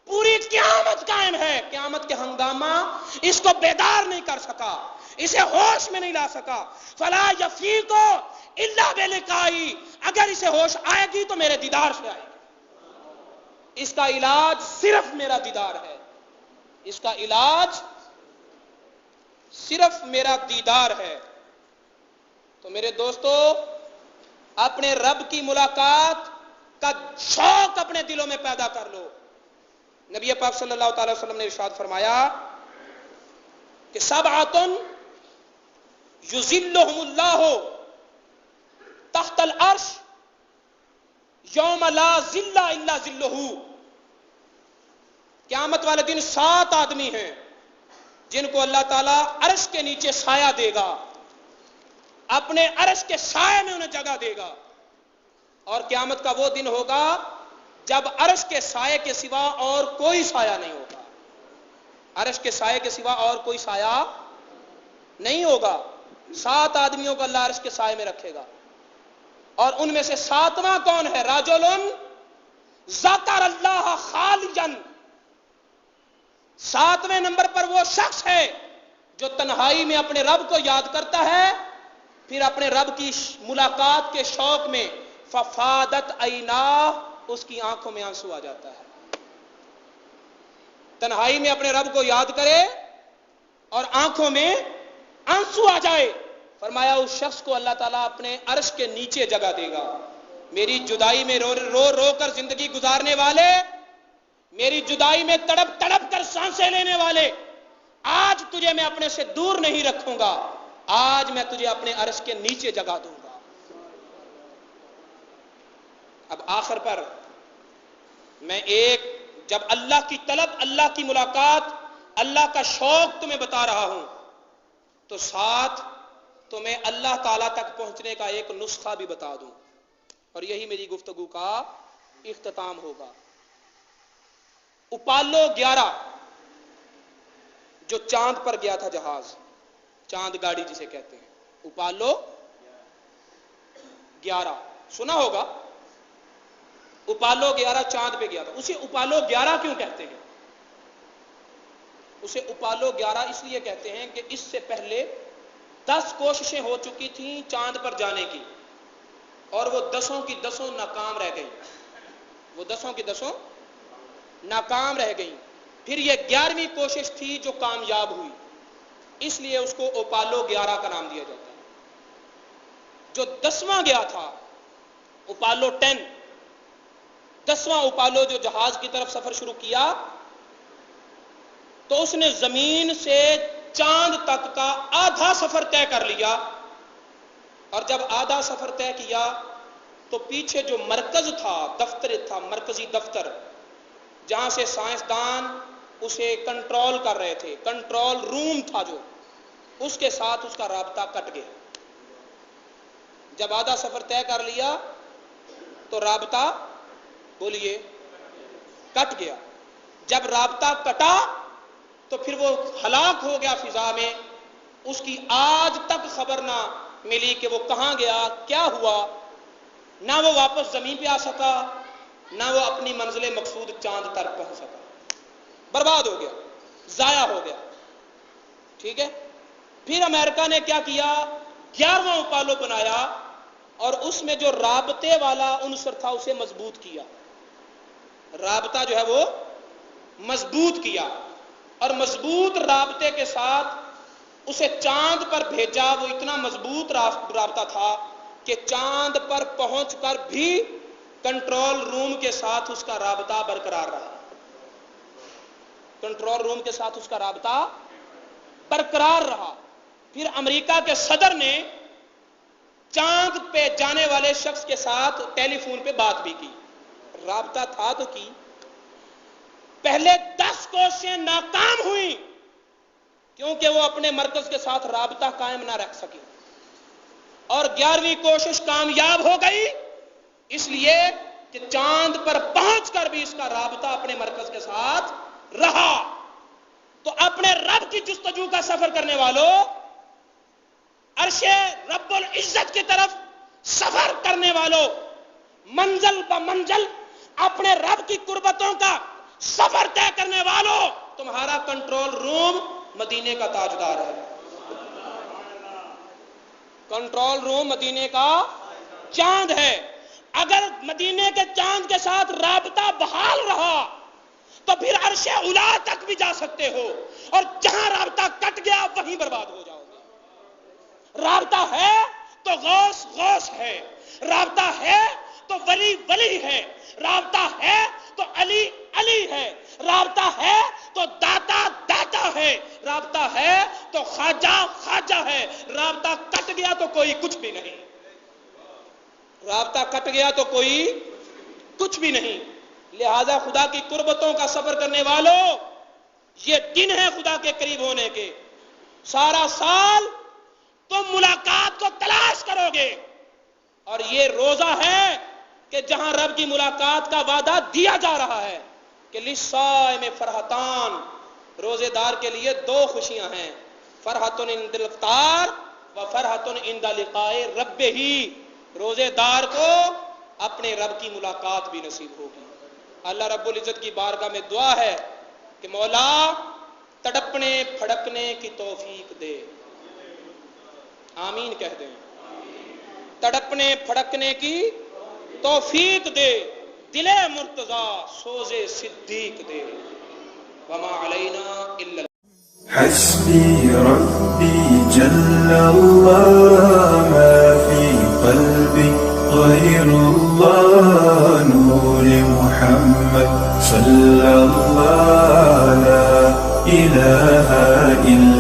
پوری قیامت قائم ہے, قیامت کے ہنگامہ اس کو بیدار نہیں کر سکا, اسے ہوش میں نہیں لا سکا. فلا یفیق الا بلقائی, اگر اسے ہوش آئے گی تو میرے دیدار سے آئے گی. اس کا علاج صرف میرا دیدار ہے, اس کا علاج صرف میرا دیدار ہے. تو میرے دوستو, اپنے رب کی ملاقات کا شوق اپنے دلوں میں پیدا کر لو. نبی پاک صلی اللہ تعالی وسلم نے ارشاد فرمایا کہ سبعۃ یظلھم اللہ تحت العرش یوم لا ظل الا ظلہ. قیامت والے دن 7 آدمی ہیں جن کو اللہ تعالیٰ عرش کے نیچے سایہ دے گا, اپنے عرش کے سائے میں انہیں جگہ دے گا. اور قیامت کا وہ دن ہوگا جب عرش کے سائے کے سوا اور کوئی سایہ نہیں ہوگا, عرش کے سائے کے سوا اور کوئی سایہ نہیں ہوگا. 7 آدمیوں کو اللہ عرش کے سائے میں رکھے گا, اور ان میں سے 7واں کون ہے؟ رجل ذکر اللہ خالیا, 7ویں نمبر پر وہ شخص ہے جو تنہائی میں اپنے رب کو یاد کرتا ہے, پھر اپنے رب کی ملاقات کے شوق میں ففادت عیناہ, اس کی آنکھوں میں آنسو آ جاتا ہے. تنہائی میں اپنے رب کو یاد کرے اور آنکھوں میں آنسو آ جائے, فرمایا اس شخص کو اللہ تعالیٰ اپنے عرش کے نیچے جگہ دے گا. میری جدائی میں رو رو کر زندگی گزارنے والے, میری جدائی میں تڑپ تڑپ کر سانسیں لینے والے, آج تجھے میں اپنے سے دور نہیں رکھوں گا, آج میں تجھے اپنے عرش کے نیچے جگہ دوں گا. اب آخر پر میں جب اللہ کی طلب, اللہ کی ملاقات, اللہ کا شوق تمہیں بتا رہا ہوں, تو ساتھ تمہیں اللہ تعالیٰ تک پہنچنے کا ایک نسخہ بھی بتا دوں, اور یہی میری گفتگو کا اختتام ہوگا. اپالو 11 جو چاند پر گیا تھا جہاز, چاند گاڑی جسے کہتے ہیں, اپالو 11 سنا ہوگا. اپالو 11 چاند پہ گیا تھا. اسے اپالو 11 کیوں کہتے ہیں؟ اسے اپالو 11 اس لیے کہتے ہیں کہ اس سے پہلے 10 کوششیں ہو چکی تھیں چاند پر جانے کی, اور وہ 10 کی 10 ناکام رہ گئیں, وہ 10 کی 10 ناکام رہ گئیں. پھر یہ 11ویں کوشش تھی جو کامیاب ہوئی, اس لیے اس کو اپالو 11 کا نام دیا جاتا ہے. جو 10واں گیا تھا اپالو 10, 10واں اپالو جو جہاز کی طرف سفر شروع کیا تو اس نے زمین سے چاند تک کا آدھا سفر طے کر لیا، اور جب آدھا سفر طے کیا تو پیچھے جو مرکز تھا، دفتر تھا، مرکزی دفتر جہاں سے سائنسدان اسے کنٹرول کر رہے تھے، کنٹرول روم تھا جو، اس کے ساتھ اس کا رابطہ کٹ گیا۔ جب آدھا سفر طے کر لیا تو رابطہ بولیے کٹ گیا۔ جب رابطہ کٹا تو پھر وہ ہلاک ہو گیا فضا میں، اس کی آج تک خبر نہ ملی کہ وہ کہاں گیا، کیا ہوا، نہ وہ واپس زمین پہ آ سکا، نہ وہ اپنی منزل مقصود چاند تک پہنچ سکا، برباد ہو گیا، ضائع ہو گیا۔ ٹھیک ہے، پھر امریکہ نے کیا کیا، 11واں اپالو بنایا اور اس میں جو رابطے والا عنصر تھا اسے مضبوط کیا، رابطہ جو ہے وہ مضبوط کیا، اور مضبوط رابطے کے ساتھ اسے چاند پر بھیجا۔ وہ اتنا مضبوط رابطہ تھا کہ چاند پر پہنچ کر بھی کنٹرول روم کے ساتھ اس کا رابطہ برقرار رہا، کنٹرول روم کے ساتھ اس کا رابطہ برقرار رہا۔ پھر امریکہ کے صدر نے چاند پہ جانے والے شخص کے ساتھ ٹیلی فون پہ بات بھی کی، رابطہ تھا تو کی۔ پہلے 10 کوششیں ناکام ہوئیں کیونکہ وہ اپنے مرکز کے ساتھ رابطہ قائم نہ رکھ سکے، اور 11ویں کوشش کامیاب ہو گئی، اس لیے کہ چاند پر پہنچ کر بھی اس کا رابطہ اپنے مرکز کے ساتھ رہا۔ تو اپنے رب کی جستجو کا سفر کرنے والوں، عرش رب العزت کی طرف سفر کرنے والوں، منزل بہ منزل اپنے رب کی قربتوں کا سفر طے کرنے والوں، تمہارا کنٹرول روم مدینے کا تاجدار ہے، کنٹرول روم مدینے کا چاند ہے۔ اگر مدینے کے چاند کے ساتھ رابطہ بحال رہا تو پھر عرش اولا تک بھی جا سکتے ہو، اور جہاں رابطہ کٹ گیا وہیں برباد ہو جاؤ گے۔ رابطہ ہے تو غوث غوث ہے، رابطہ ہے تو ولی ولی ہے، رابطہ ہے تو علی علی ہے، رابطہ ہے تو داتا داتا ہے، رابطہ ہے تو خواجہ خواجہ ہے۔ رابطہ کٹ گیا تو کوئی کچھ بھی نہیں، رابطہ کٹ گیا تو کوئی کچھ بھی نہیں۔ لہذا خدا کی قربتوں کا سفر کرنے والوں، یہ دن ہے خدا کے قریب ہونے کے۔ سارا سال تم ملاقات کو تلاش کرو گے، اور یہ روزہ ہے کہ جہاں رب کی ملاقات کا وعدہ دیا جا رہا ہے کہ للصائم فرحتان، روزے دار کے لیے 2 خوشیاں ہیں، فرحۃ عند الافطار و فرحۃ عند لقاء ربہ۔ روزے دار کو اپنے رب کی ملاقات بھی نصیب ہوگی۔ اللہ رب العزت کی بارگاہ میں دعا ہے کہ مولا تڑپنے پھڑکنے کی توفیق دے، آمین کہہ دیں، تڑپنے پھڑکنے کی توفیق دے، دل مرتضی سوز صدیق دے، وما علینا الا حسبي ربي جل الله ما في قلبي غير الله نور محمد صلى الله لا إله إلا